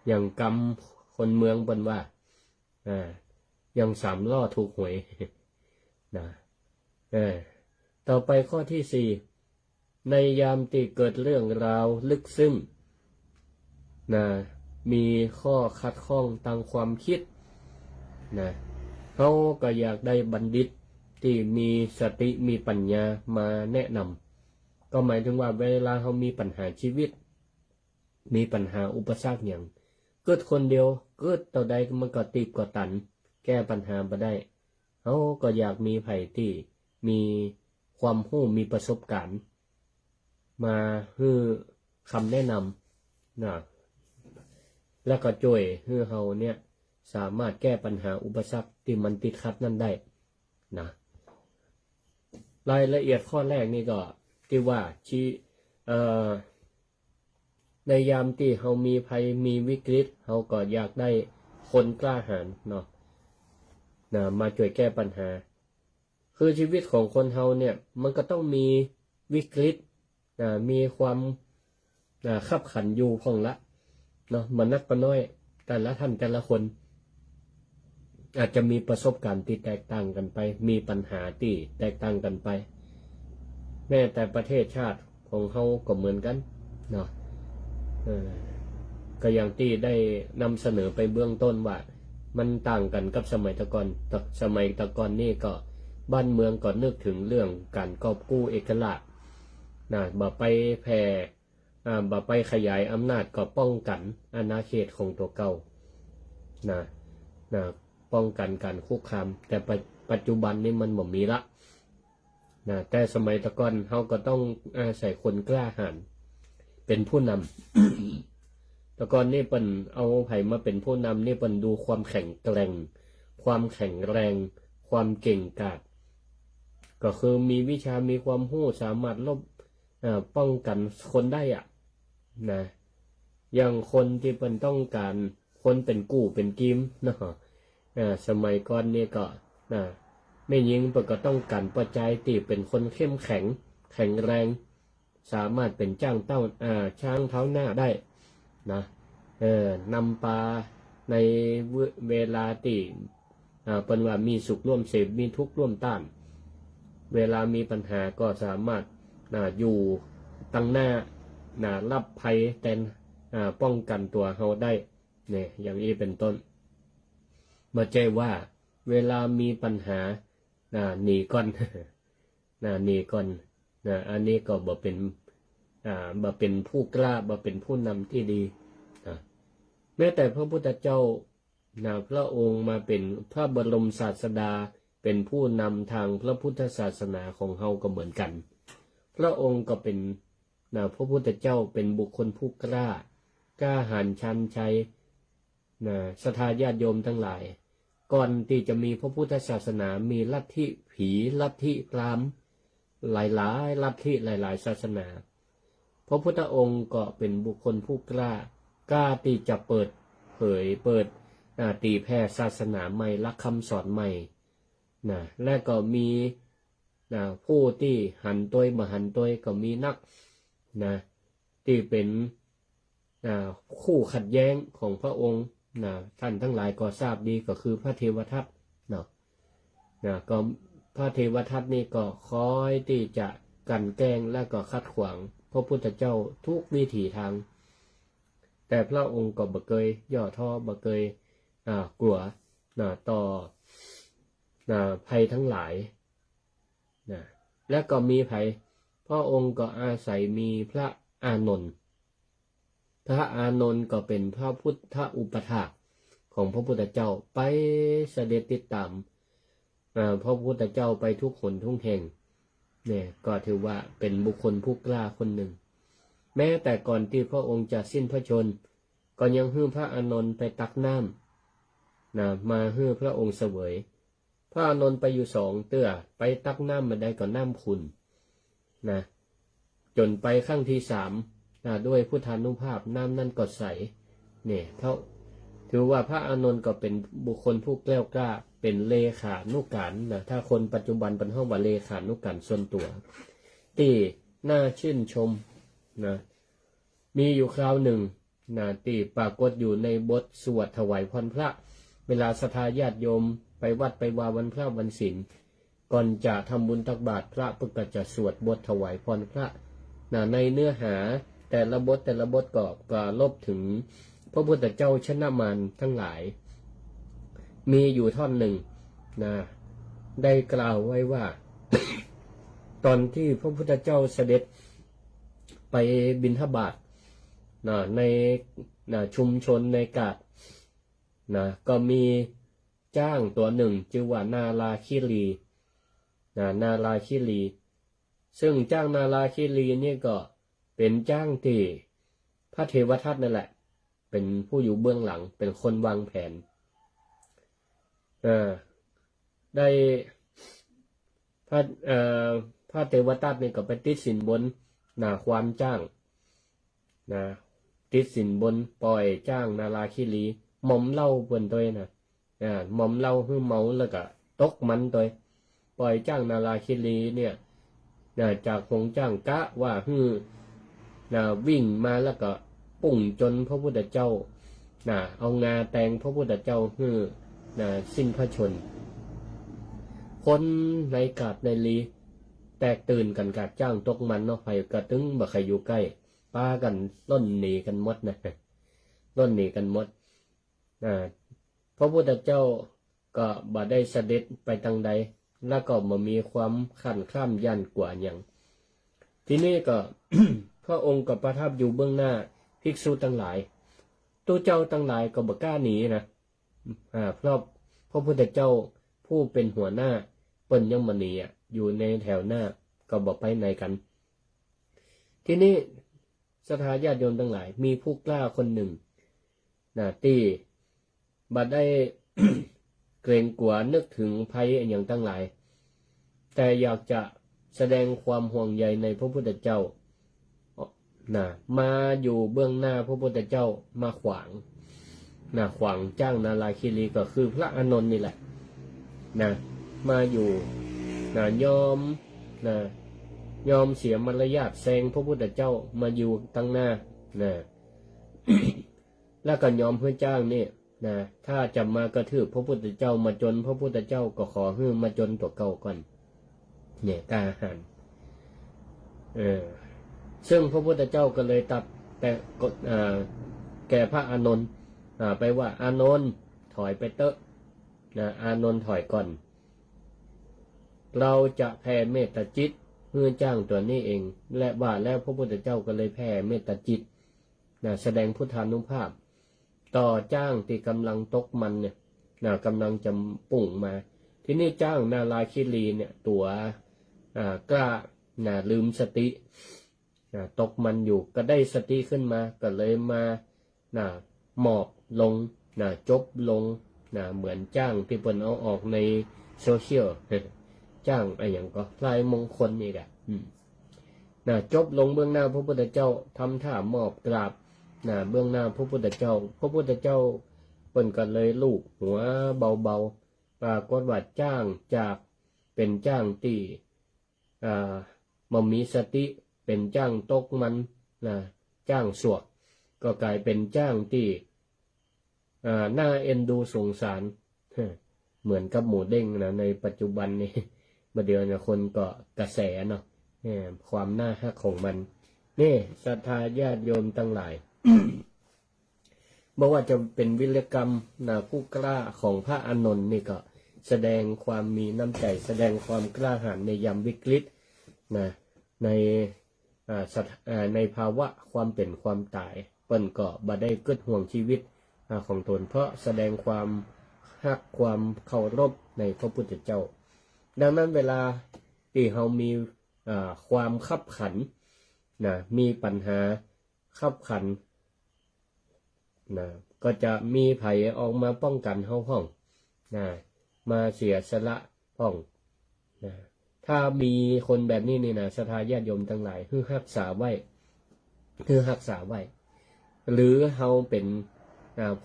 อย่างกำคนเมืองบนว่าอย่าง3 ล้อถูกหวยต่อไปข้อที่4ในยามที่เกิดเรื่องราวลึกซึ้งมีข้อขัดข้องทางความคิดเขาก็อยากได้บัณฑิตที่มีสติมีปัญญามาแนะนำก็หมายถึงว่าเวลาเขามีปัญหาชีวิตมีปัญหาอุปสรรคอย่างเกิดคนเดียวเกิดต่อใดมันก็ติดก็ตันแก้ปัญหาบ่ได้เขาก็อยากมีไผที่มีความรู้มีประสบการณ์มาให้คำแนะนำแล้วก็ช่วยให้เขาเนี่ยสามารถแก้ปัญหาอุปสรรคที่มันติดขัดนั่นได้รายละเอียดข้อแรกนี่ก็ที่ว่าในยามที่เขามีภัยมีวิกฤตเขาก็อยากได้คนกล้าหาญมาช่วยแก้ปัญหาคือชีวิตของคนเขาเนี่ยมันก็ต้องมีวิกฤตมีความขับขันอยู่พ่องละมันนักก็น้อยแต่ละท่านแต่ละคนอาจจะมีประสบการณ์ที่แตกต่างกันไปมีปัญหาที่แตกต่างกันไปแม้แต่ประเทศชาติของเขาก็เหมือนกันก็อย่างที่ได้นำเสนอไปเบื้องต้นว่ามันต่างกันกับสมัยตะก่อนนี่ก็บ้านเมืองก็นึกถึงเรื่องการกอบกู้เอกราชบ่ไปแผ่บ่ไปขยายอำนาจก็ป้องกันอาณาเขตของตัวเก่าป้องกันการคุกคามแต่ปัจจุบันนี้มันบ่มีละแต่สมัยตะก่อนเขาก็ต้องอาศัยคนกล้าหาญเป็นผู้นำ ตะก่อนนี่เปิ้นเอาไผมาเป็นผู้นำนี่เปิ้นดูความแข็งแกร่งความแข็งแรงความเก่งกาจก็คือมีวิชามีความรู้สามารถป้องกันคนได้อย่างคนที่เป็นต้องการคนเป็นกู้เป็นกิมสมัยก่อนนี่ก็ไม่ยิงเปิดก็ต้องการปัจจัยที่เป็นคนเข้มแข็งแข็งแรงสามารถเป็นช้างเท้าหน้าได้นำปลาในเวลาที่เป็นว่ามีสุขร่วมเสพมีทุกข์ร่วมต้านเวลามีปัญหาก็สามารถอยู่ตั้งหน้ารับภัยแต่ป้องกันตัวเขาได้เนี่ยอย่างนี้เป็นต้นมาใจว่าเวลามีปัญหาหนีก่อน หนีก่อนอันนี้ก็บ่เป็นผู้กล้าบ่เป็นผู้นำที่ดี แม้แต่พระพุทธเจ้าพระองค์มาเป็นพระบรมศาสดาเป็นผู้นำทางพระพุทธศาสนาของเฮาก็เหมือนกันพระองค์ก็เป็นพระพุทธเจ้าเป็นบุคคลผู้กล้าหาญชันชัยศรัทธาญาติโยมทั้งหลายก่อนที่จะมีพระพุทธศาสนามีลัทธิผีลัทธิพราหมณ์หลายๆลัทธิหลายๆศาสนาพระพุทธองค์ก็เป็นบุคคลผู้กล้าที่จะเปิดเผยตีแผ่ศาสนาใหม่ลักคำสอนใหม่และก็มีผู้ที่หันตัวมาหันตัวก็มีนักที่เป็นคู่ขัดแย้งของพระองค์ท่านทั้งหลายก็ทราบดีก็คือพระเทวทัตก็พระเทวทัตนี่ก็คอยที่จะกันแกล้งและก็ขัดขวางพระพุทธเจ้าทุกวิถีทางแต่พระองค์ก็บ่เคยย่อท้อบ่เคยกลัวต่อภัยทั้งหลายและก็มีภัยพระองค์ก็อาศัยมีพระอานนท์พระอานนท์ก็เป็นพระพุทธอุปถากของพระพุทธเจ้าไปเสด็จติดตามพระพุทธเจ้าไปทุกหนทุกแห่งเนี่ยก็ถือว่าเป็นบุคคลผู้กล้าคนหนึ่งแม้แต่ก่อนที่พระองค์จะสิ้นพระชนม์ก็ยังให้พระอานนท์ไปตักน้ำมาให้พระองค์เสวยพระอานนท์ไปอยู่2 เตื้อไปตักน้ำมาได้ก็น้ำขุ่นจนไปครั้งที่3ด้วยพุทธานุภาพน้ำนั่นก็ใสเนี่ยถือว่าพระอานนท์ก็เป็นบุคคลผู้แกล้วกล้าเป็นเลขานุการถ้าคนปัจจุบันเป็นห้องว่าเลขานุการส่วนตัวที่น่าชื่นชมมีอยู่คราวหนึ่งที่ปรากฏอยู่ในบทสวดถวายพรพระเวลาศรัทธาญาติโยมไปวัดไปวาวันพระวันศีลก่อนจะทำบุญตักบาตรพระก็จะสวดบทถวายพรพระในเนื้อหาแต่ละบทก็ปรารภถึงพระพุทธเจ้าชนะมารทั้งหลายมีอยู่ท่อนหนึ่งได้กล่าวไว้ว่า ตอนที่พระพุทธเจ้าเสด็จไปบิณฑบาตในชุมชนในกาดก็มีจ้างตัวหนึ่งชื่อว่านาราคิรีนาราคิรีซึ่งจ้างนาราคิรีนี่ก็เป็นจ้างที่พระเทวทัตนั่นแหละเป็นผู้อยู่เบื้องหลังเป็นคนวางแผนได้พระเทวทัตนี่ก็ไปติดสินบนความจ้างติดสินบนปล่อยจ้างนาราคิรีหม่อมเหล้าเปิ้นตัวหม่อมเหล้าให้เมาแล้วก็ตกมันตัวปล่อยจ้างนาราคิรีเนี่ยจากคงจ้างกะว่าวิ่งมาแล้วก็ปุ่งจนพระพุทธเจ้าเอางาแตงพระพุทธเจ้าสิ้นพระชนคนในกาดในลีแตกตื่นกันกาดจ้างตกมันเนาะไผกระตึงบ่ใครอยู่ใกล้ปากันล่นหนีกันหมดล่นหนีกันหมดพระพุทธเจ้าก็บ่ได้เสด็จไปทางใดแล้วก็บ่มีความขันข้ามยันกว่าอย่างที่นี่ก็ พระองค์ก็ประทับอยู่เบื้องหน้าภิกษุทั้งหลายตัวเจ้าทั้งหลายก็บ่กล้าหนีเพราะพระพุทธเจ้าผู้เป็นหัวหน้าเปิ้นยังบ่หนีอยู่ในแถวหน้าก็บ่ไปไหนกันที่นี่ศรัทธาญาติโยมทั้งหลายมีผู้กล้าคนหนึ่งที่บ่ได้ เกรงกลัวนึกถึงภัยอย่างทั้งหลายแต่อยากจะแสดงความห่วงใยในพระพุทธเจ้ามาอยู่เบื้องหน้าพระพุทธเจ้ามาขวางจ้างนาราคิรีก็คือพระอานนท์นี่แหละมาอยู่ยอมเสียมารยาทแซงพระพุทธเจ้ามาอยู่ตั้งหน้า แล้วก็ยอมเพื่อจ้างนี่ถ้าจะมากระทืบพระพุทธเจ้ามาจนพระพุทธเจ้าก็ขอให้มาจนตัวเก่าก่อนเนี่ยกล้าหาญซึ่งพระพุทธเจ้าก็เลยตัดแต่แก่พระอานนท์ไปว่าอานนท์ถอยไปเตอะอานนท์ถอยก่อนเราจะแผ่เมตตาจิตเพื่อจ้างตัวนี้เองและว่าแล้วพระพุทธเจ้าก็เลยแผ่เมตตาจิตแสดงพุทธานุภาพ ต่อจ้างที่กำลังตกมันเนี่ยกำลังจะปุ่งมา ทีนี้จ้างนาราคิรีเนี่ยตัวกล้าลืมสติตกมันอยู่ก็ได้สติขึ้นมาก็เลยมาหมอบลงจบลงเหมือนจ้างที่เพิ่นเอาออกในโซเชียลจ้างอะไรอย่างก็ลายมงคลนี่แหละจบลงเบื้องหน้าพระพุทธเจ้าทำท่าหมอบกราบเบื้องหน้าพระพุทธเจ้าเพิ่นก็เลยลูบหัวเบาๆปรากฏว่าจ้างจากเป็นจ้างที่มีสติเป็นจ้างตกมันจ้างสวกก็กลายเป็นจ้างที่น่าเอ็นดูสงสารเหมือนกับหมูเด้งในปัจจุบันนี้เมื่อเดือนคนก็กระแสเนาะความน่าฮักของมันนี่ศรัทธาญาติโยมทั้งหลาย บอกว่าจะเป็นวิรกรรมผู้กล้าของพระอานนท์นี่ก็แสดงความมีน้ำใจแสดงความกล้าหาญในยามวิกฤตในภาวะความเป็นความตายเปิ้นก็บ่ได้เกิดห่วงชีวิตของตนเพราะแสดงความฮักความเคารพในพระพุทธเจ้าดังนั้นเวลาที่เรามีความขับขันมีปัญหาขับขันก็จะมีไผออกมาป้องกันเฮาห้องมาเสียสละห้องถ้ามีคนแบบนี้นี่ศรัทธาญาติโยมทั้งหลายคือรักษาไว้หรือเฮาเป็น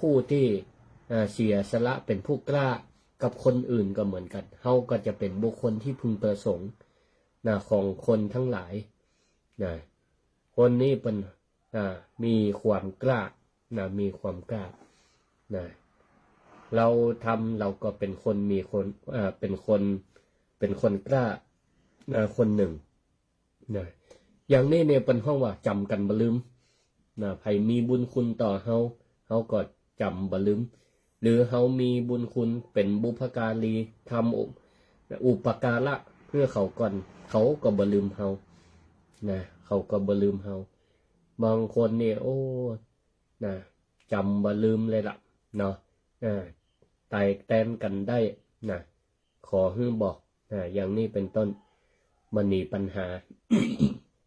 ผู้ที่เสียสละเป็นผู้กล้ากับคนอื่นก็เหมือนกันเฮาก็จะเป็นบุคคลที่พึงประสงค์ของคนทั้งหลายคนนี้เป็นมีความกล้ามีความกล้าเราก็เป็นคนมีคนเป็นคนกล้าคนหนึ่งอย่างนี้เนี่ยเป็นห้องว่าจำกันบ่ลืมไผมีบุญคุณต่อเฮาก็จำบ่ลืมหรือเฮามีบุญคุณเป็นบุพการีทำอุปการะเพื่อเขาก่อนเขาก็บ่ลืมเฮาเขาก็บ่ลืมเฮาบางคนเนี่ยโอ้จำบ่ลืมเลยล่ะเนาะไต่แต้มกันได้ขอให้บอกอย่างนี้เป็นต้นมันมีปัญหา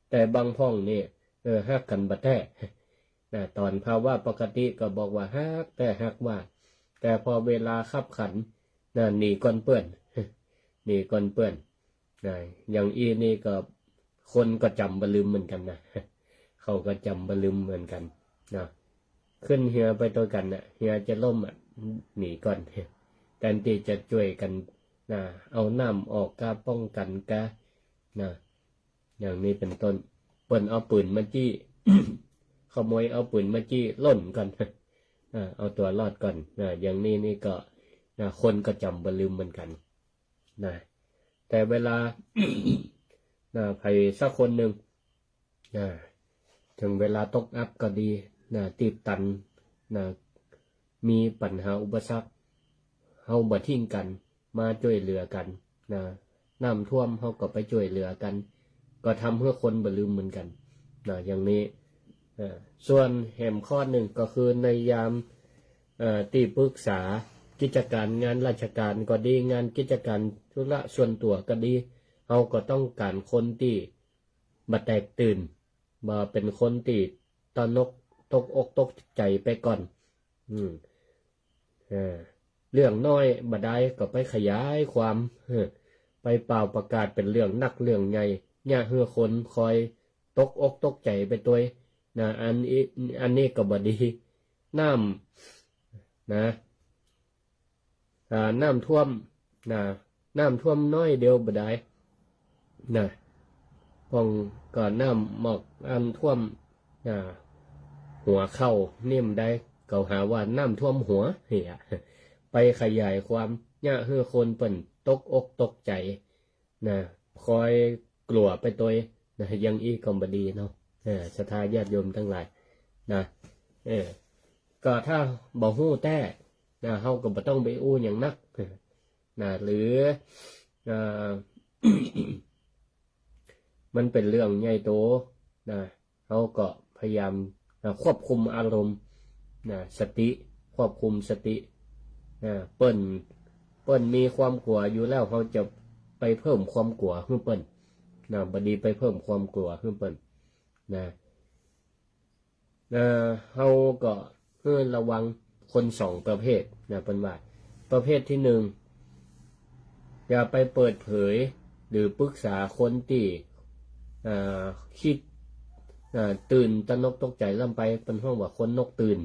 แต่บางพ้องนี่ฮักกันบ่แท้ตอนภาวะปกติก็บอกว่าฮักว่าแต่พอเวลาขับขันหนีก่อนเปื้อนหนีก่อนเปื้อนอย่างอีนี่ก็คนก็จำบ่ลืมเหมือนกันเขาก็จำบ่ลืมเหมือนกันขึ้นเหือไปตัวกันเหือจะล่มหนีก่อนแทนที่จะช่วยกันเอาน้ำออกกาป้องกันกะอย่างนี้เป็นต้นเปิ้นเอาปืนมาจี้ ขโมยเอาปืนมาจี้ล่นก่อนเอาตัวรอดก่อนอย่างนี้นี่ก็คนก็จำบ่ลืมเหมือนกันแต่เวลา ใครสักคนหนึ่งถึงเวลาตกอับก็ดีตีบตันมีปัญหาอุปสรรคเฮาบ่ทิ้งกันมาช่วยเหลือกันน้ำท่วมเฮาก็ไปช่วยเหลือกันก็ทำเพื่อคนบ่ลืมเหมือนกันอย่างนี้ส่วนแหมข้อหนึ่งก็คือในยามที่ปรึกษากิจการงานราชการก็ดีงานกิจการธุระส่วนตัวก็ดีเฮาก็ต้องการคนที่บ่แตกตื่นบ่เป็นคนที่ตกอกตกใจไปก่อนเรื่องน้อยบ่ได้ก็ไปขยายความไปเป่าประกาศเป็นเรื่องนักเรื่องใหญ่เนี่ยเฮือคนคอยตกอกตกใจไปตัวอันนี้ก็บ่ดีน้ำท่วมน้ำท่วมน้อยเดียวบ่ได้พองก่อนน้ำหมอกอันท่วมหัวเข้านิ่มได้เขาหาว่าน้ำท่วมหัวเหี้ยไปขยายความเนี่ยเฮือคนเปิ่นตกอกตกใจคอยกลัวไปตัวยังอีก็บ่ดีเนาะศรัทธาญาติโยมทั้งหลายก็ถ้าบ่ฮู้แต่เฮาก็บ่ต้องไปอู้หยังนักหรือ มันเป็นเรื่องใหญ่โตเฮาก็พยายามควบคุมอารมณ์สติ ควบคุมสติเปิ้นมีความกลัวอยู่แล้วเขาจะไปเพิ่มความกลัวให้เปิ้นบดีไปเพิ่มความกลัวให้เปิ้นเขาก็เพื่อระวังคนสองประเภทเปิ้นว่าประเภทที่หนึ่งอย่าไปเปิดเผยหรือปรึกษาคนที่คิดตื่นตระหนกตกใจล่ำไปเป็นห้องว่าคนนกตื่น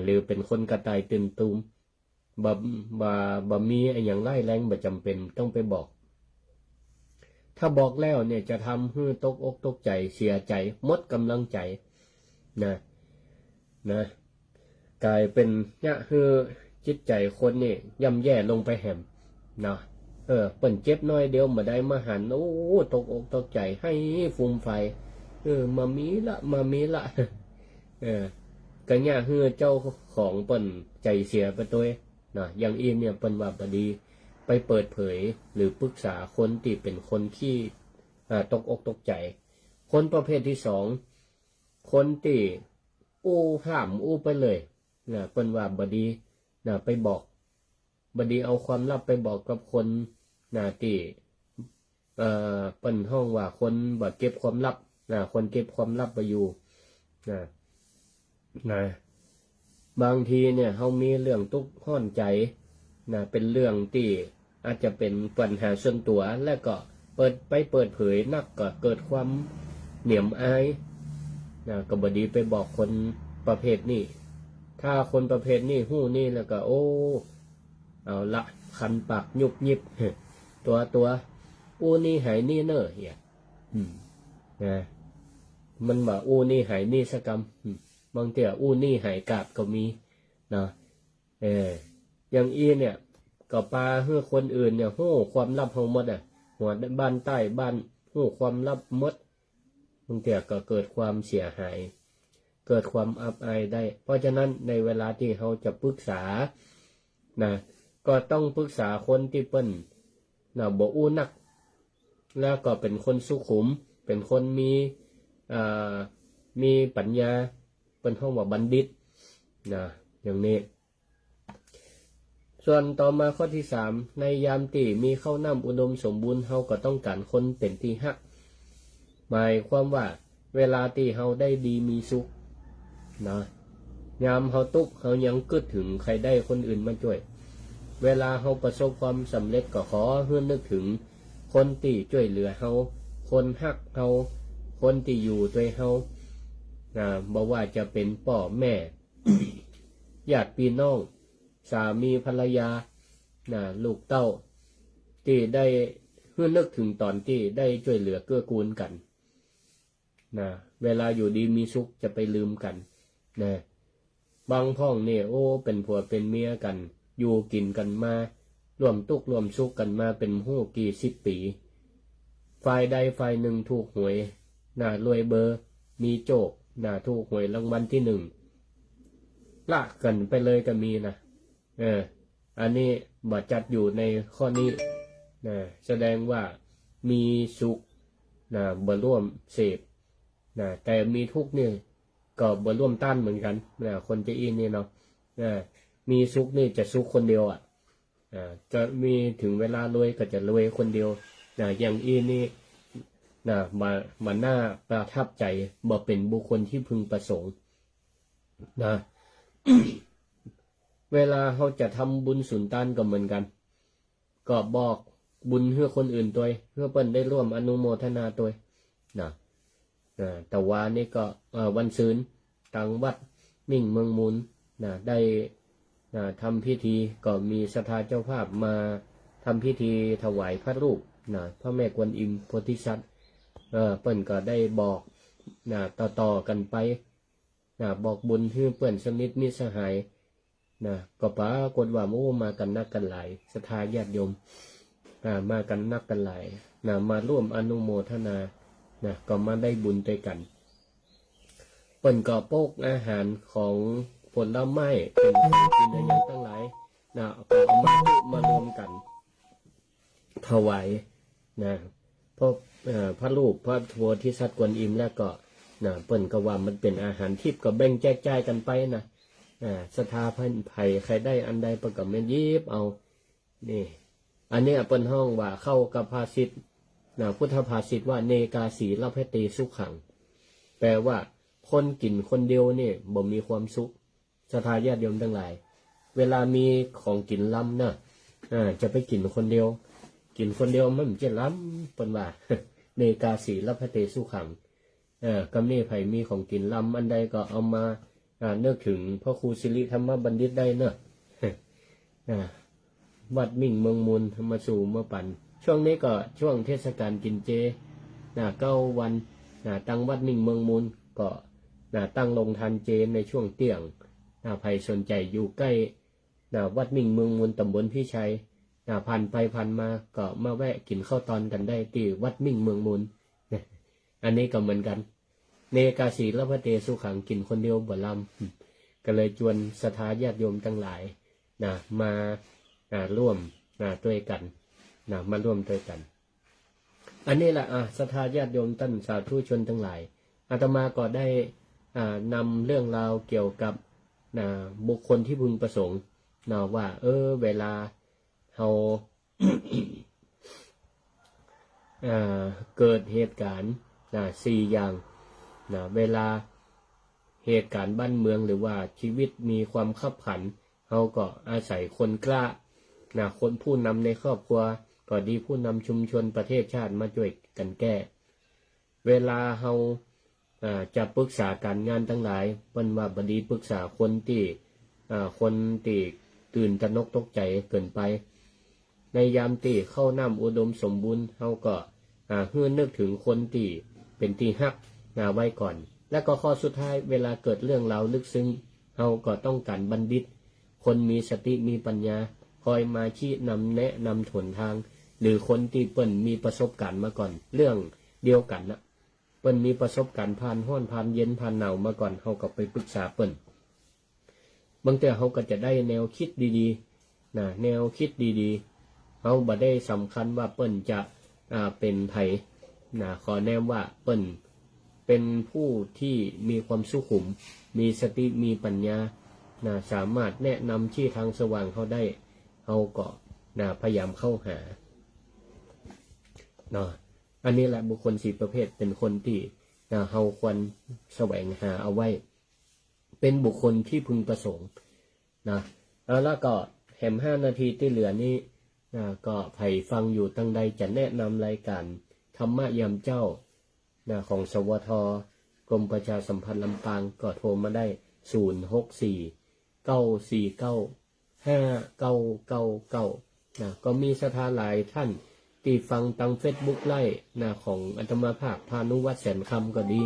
หรือเป็นคนกระต่ายตื่นตูมบ่มีอย่างไล่แรงบ่จำเป็นต้องไปบอกถ้าบอกแล้วเนี่ยจะทำให้ตกอกตกใจเสียใจหมดกำลังใจกลายเป็นเนี่ยคือจิตใจคนนี่ย่ำแย่ลงไปแหมเปิ่นเจ็บน้อยเดียวมาได้มาหันโอ้ตกอกตกใจให้ฟูมไฟมามีละก็เนี่ยคือเจ้าของเปิ่นใจเสียไปตัวอย่างอีเนี่ยเปิ่นว่าบดีไปเปิดเผยหรือปรึกษาคนที่เป็นคนที่ตกอกตกใจคนประเภทที่สองคนที่ห้ามไปเลยเปิ่นว่าบดีไปบอกบดีเอาความลับไปบอกกับคนที่เปิ่นห้องว่าคนบ่เก็บความลับคนเก็บความลับไปอยู่บางทีเนี่ยเขามีเรื่องทุกข์ห้อนใจเป็นเรื่องที่อาจจะเป็นปัญหาส่วนตัวและก็เปิดเผยนักก็เกิดความเหนียมอายก็บดีไปบอกคนประเภทนี้ถ้าคนประเภทนี้หู้นี่แล้วก็เอาละคันปากยุบยิบตัวนี่หายนี่เนอะเฮียมันบอกนี่หายนี่สกรรมบางเตี่ยนี่หายกาบก็มีอย่างเนี่ยก็ปลาเพื่อคนอื่นเนี่ยหู้ความลับของมดหัวบ้านใต้บ้านหู้ความลับมดบางเตี่ยก็เกิดความเสียหายเกิดความอับอายได้เพราะฉะนั้นในเวลาที่เขาจะปรึกษาก็ต้องปรึกษาคนที่เปิ้นบ่นักแล้วก็เป็นคนสุขุมเป็นคนมีปัญญาเป็นห้องว่าบัณฑิตอย่างนี้ส่วนต่อมาข้อที่สามในยามที่มีข้าวน้ำอุดมสมบูรณ์เฮาก็ต้องการคนเป็นที่ฮักหมายความว่าเวลาที่เฮาได้ดีมีสุขยามเฮาทุกข์เฮายังกึดถึงใครได้คนอื่นมาช่วยเวลาเฮาประสบความสำเร็จก็ขอให้นึกถึงคนที่ช่วยเหลือเฮาคนฮักเฮาคนที่อยู่ด้วยเฮาบ่ว่าจะเป็นพ่อแม่ ญาติพี่น้องสามีภรรยาลูกเต้าที่ได้ให้นึกถึงตอนที่ได้ช่วยเหลือเกื้อกูลกันเวลาอยู่ดีมีสุขจะไปลืมกันบางพ้องเนี่ยเป็นผัวเป็นเมียกันอยู่กินกันมาร่วมทุกข์ร่วมสุขกันมาเป็นหู้กี่10 ปีฝ่ายใดฝ่ายหนึ่งถูกหวยรวยเบอร์มีโจกถูกหวยรางวัลที่1ละกันไปเลยก็มีอันนี้บ่จัดอยู่ในข้อนี้แสดงว่ามีสุขบ่ร่วมเสพแต่มีทุกข์นี่ก็บ่ร่วมต้านเหมือนกันคนจะอินนี่เนาะมีสุขนี่จะสุขคนเดียวจะมีถึงเวลารวยก็จะรวยคนเดียวอย่างอินนี่มาหน้าประทับใจบ่เป็นบุคคลที่พึงประสงค์เวลาเขาจะทำบุญสุนทานก็เหมือนกันก็บอกบุญเพื่อคนอื่นตัวเพื่อเปิ้นได้ร่วมอนุโมทนาตัวแต่ว่านี่ก็วันศืนทางวัดมิ่งเมืองมูลได้ทำพิธีก็มีศรัทธาเจ้าภาพมาทำพิธีถวายพระรูปพระแม่กวนอิมโพธิสัตว์เปิ้นก็ได้บอกต่อกันไปบอกบุญให้เปิ้นสนิทมิตรสหายก็ปรากฏว่ามากันนักกันหลายศรัทธาญาติโยมมากันนักกันหลายมาร่วมอนุโมทนาก็มาได้บุญด้วยกันเปิ้นก็โปกอาหารของผลไม้เป็นกินอะไรอย่างตั้งหลายก็เอามารวมกันถวายเพราะพระรูปพระโพธิสัตว์กวนอิมแล้วก็เปิ้นก็ว่ามันเป็นอาหารทิพย์ก็แบ่งแจกจ่ายกันไป ศรัทธาพันไผ่ใครได้อันใดประกับแม่นยิบเอานี่อันนี้เปิ้นห้องว่าเข้ากับภาษิตพุทธภาษิตว่าเนกาสีลเพเตสุขขังแปลว่าคนกินคนเดียวนี่บ่มีความสุขศรัทธาญาติโยมทั้งหลายเวลามีของกินล้ำเนาะจะไปกินคนเดียวกินคนเดียวมันจะล้ำเปิ้นว่า เนกาสีลเพเตสุขขังกำนี้ไผ่มีของกินล้ำอันใดก็เอามานึกถึงพระครูสิริธรรมบัณฑิตได้เนอะ วัดมิ่งเมืองมูลมาสู่มาปั่นช่วงนี้ก็ช่วงเทศกาลกินเจ9 วันตั้งวัดมิ่งเมืองมูลก็ตั้งลงทานเจในช่วงเที่ยงใครสนใจอยู่ใกล้วัดมิ่งเมืองมูลตำบลพิชัยผ่านไปผ่านมาก็มาแวะกินข้าวตอนกันได้ที่วัดมิ่งเมืองมูลอันนี้ก็เหมือนกันเนกาสีลพเตสุขังกินคนเดียวบ่ลำก็เลยชวนศรัทธาญาติโยมทั้งหลายมาร่วมด้วยกันมาร่วมด้วยกันอันนี้แหละศรัทธาญาติโยมท่านสาธุชนทั้งหลายอาตมาก็ได้นำเรื่องราวเกี่ยวกับบุคคลที่พึงประสงค์ว่าเวลาเรา เกิดเหตุการณ์4 อย่างเวลาเหตุการณ์บ้านเมืองหรือว่าชีวิตมีความขับขันเราก็อาศัยคนกล้าคนผู้นำในครอบครัวก็ดีผู้นำชุมชนประเทศชาติมาช่วยกันแก้เวลาเราจะปรึกษาการงานทั้งหลายเป็นว่าบดีปรึกษาคนที่ตื่นตระหนกตกใจเกินไปในยามที่เข้าน้ำอุดมสมบูรณ์เราก็เฮือนึกถึงคนที่เป็นที่ฮักไว้ก่อนและก็ข้อสุดท้ายเวลาเกิดเรื่องราวลึกซึ้งเราก็ต้องการบัณฑิตคนมีสติมีปัญญาคอยมาชี้นำแนะนำถนทางหรือคนที่เปิ้นมีประสบการณ์มาก่อนเรื่องเดียวกันเปิ้นมีประสบการณ์ผ่านร้อนผ่านเย็นผ่านหนาวมาก่อนเราก็ไปปรึกษาเปิ้นบางทีเราก็จะได้แนวคิดดีๆแนวคิดดีๆเราบ่ได้สำคัญว่าเปิ้นจะเป็นไผขอแนมว่าเปิ้นเป็นผู้ที่มีความสุขุมมีสติมีปัญญาสามารถแนะนำชี้ทางสว่างเขาได้เขาก็พยายามเข้าหาอันนี้แหละบุคคล4 ประเภทเป็นคนที่เราควรแสวงหาเอาไว้เป็นบุคคลที่พึงประสงค์แล้วก็แถม5 นาทีที่เหลือนี้ก็ใครฟังอยู่ตั้งใดจะแนะนำรายการธรรมะยามเจ้าของสวทกรมประชาสัมพันธ์ลำปางก็โทรมาได้064-949-5999ก็มีศรัทธาหลายท่านที่ฟังตังเฟซบุ๊กไล่ของอาตมาภาคพานุวัฒน์แสนคำก็ดี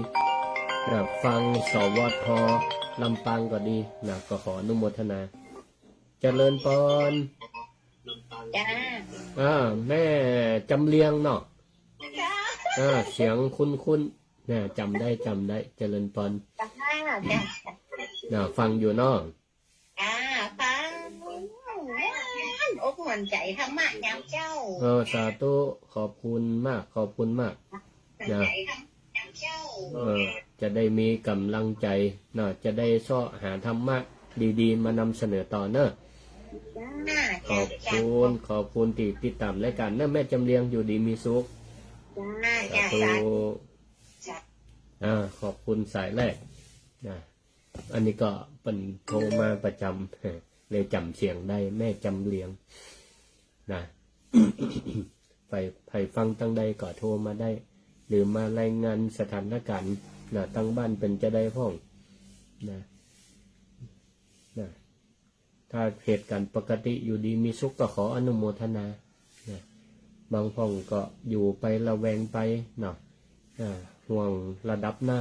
ฟังสวทลำปางก็ดีก็ขออนุโมทนาเจริญพรจ้าแม่จำเลียงเนาะเสียงคุ้นๆจำได้เจริญพรฟังอยู่เนาะฟังอกหม่นใจธรรมะยามเจ้าสาธุขอบคุณมากจะได้มีกำลังใจจะได้ซ้อหาธรรมะดีๆมานำเสนอต่อเนอะขอบคุณที่ติดตามรายการนะแม่จำเลียงอยู่ดีมีสุขสาธุขอบคุณสายแรกอันนี้ก็เป็นโทรมาประจำเลยจำเสียงได้แม่จำเลียงไปฟังตั้งใดก็โทรมาได้หรือมารายงานสถานการณ์ตั้งบ้านเป็นจะได้พ้องถ้าเหตุการณ์ปกติอยู่ดีมีสุขก็ขออนุโมทนาบางพ้องก็อยู่ไประแวงไปห่วงระดับน้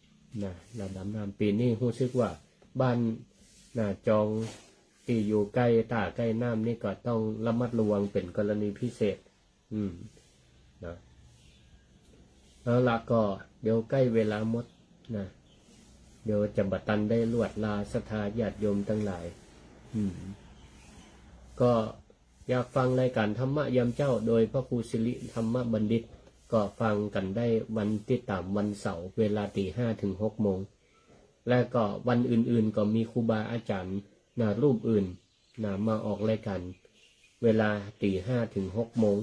ำระดับน้ำปีนี้รู้สึกว่าบ้านจองที่อยู่ใกล้ใกล้น้ำนี่ก็ต้องระมัดระวังเป็นกรณีพิเศษแล้วละก็เดี๋ยวใกล้เวลาหมดเดี๋ยวจะบัดตันได้ลวดลาศรัทธาญาติโยมทั้งหลายก็อยากฟังรายการธรรมะยามเจ้าโดยพระครูสิริธรรมบัณฑิตก็ฟังกันได้วันที่ตามวันเสาร์เวลา 5:00 ถึง 6:00 และก็วันอื่นๆก็มีครูบาอาจารย์รูปอื่นมาออกรายการเวลาตี 5 ถึง 6 โมง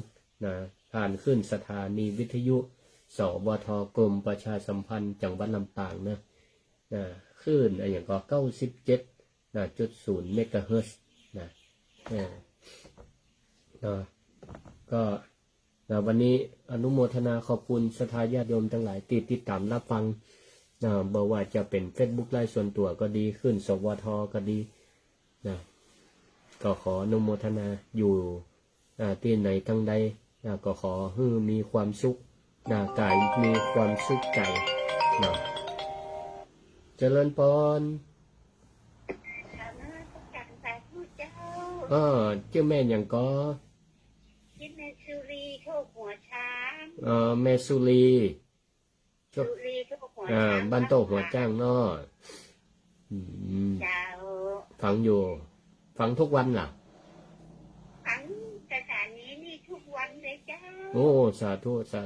ผ่านขึ้นสถานีวิทยุสบทกรมประชาสัมพันธ์จังหวัดลำปางขึ้นอย่างก็97.0 เมกะเฮิรตซ์ก็วันนี้อนุโมทนาขอบคุณศรัทธาญาติโยมทั้งหลายติดตามรับฟังบอกว่าจะเป็น Facebook ไลฟ์ส่วนตัวก็ดีขึ้นสวทก็ดีก็ขออนุโมทนาอยู่ที่ไหนทั้งใดก็ขอให้มีความสุขกายมีความสุขใจเจริญพรเจ้าแม่อย่างก็ชื่อแม่สุรีโชคหัวช้าง แม่สุรี โชคหัวช้าง บ้านโตหัวจ้างเนาะเจ้าฟังอยู่ฟังทุกวันล่ะฟังสถานีนี่ทุกวันเลยเจ้าโอ้สา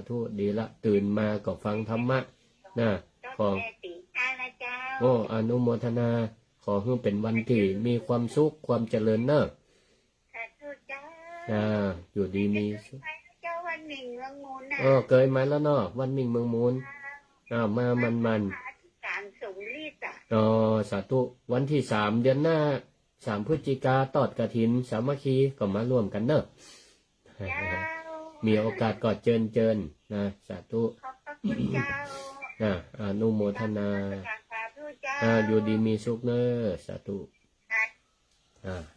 ธุดีละตื่นมาก็ฟังธรรมะขอโอ้อนุโมทนาขอให้เป็นวันที่มีความสุขความเจริญเนอะอยู่ดีมีเจ้าวันหนึ่งเมืองมูลเคยมาแล้วเนาะวันหนึ่งเมืองมูลมามันการส่งรีดสาธุวันที่3 เดือนหน้า3 พฤศจิกาตอดกฐินสามัคคีก็มาร่วมกันเนอะมีโอกาสก็เจิญสาธุอนุโมทนาอยู่ดีมีสุขเนอะสาธุ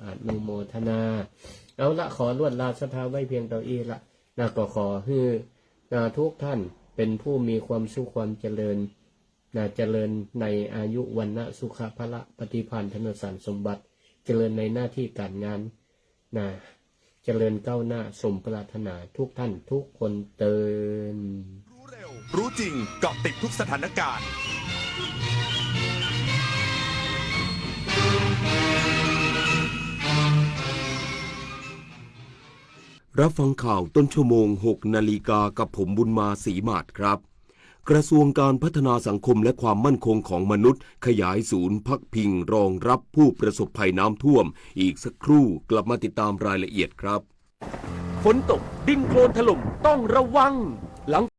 อนุโมทนาเอาละขอลวดลาศรัทธาไว้เพียงเท่านี้ละก็ขอให้ทุกท่านเป็นผู้มีความสุขความเจริญเจริญในอายุวันนะสุขภละปฏิภาณธนสารสมบัติเจริญในหน้าที่การงานเจริญก้าวหน้าสมปรารถนาทุกท่านทุกคนเตือนรู้เร็วรู้จริงเกาะติดทุกสถานการณ์รับฟังข่าวต้นชั่วโมง 6 นาฬิกากับผมบุญมาศรีมาศครับ กระทรวงการพัฒนาสังคมและความมั่นคงของมนุษย์ขยายศูนย์พักพิงรองรับผู้ประสบภัยน้ำท่วมอีกสักครู่กลับมาติดตามรายละเอียดครับฝนตกดินโคลนถล่มต้องระวังหลัง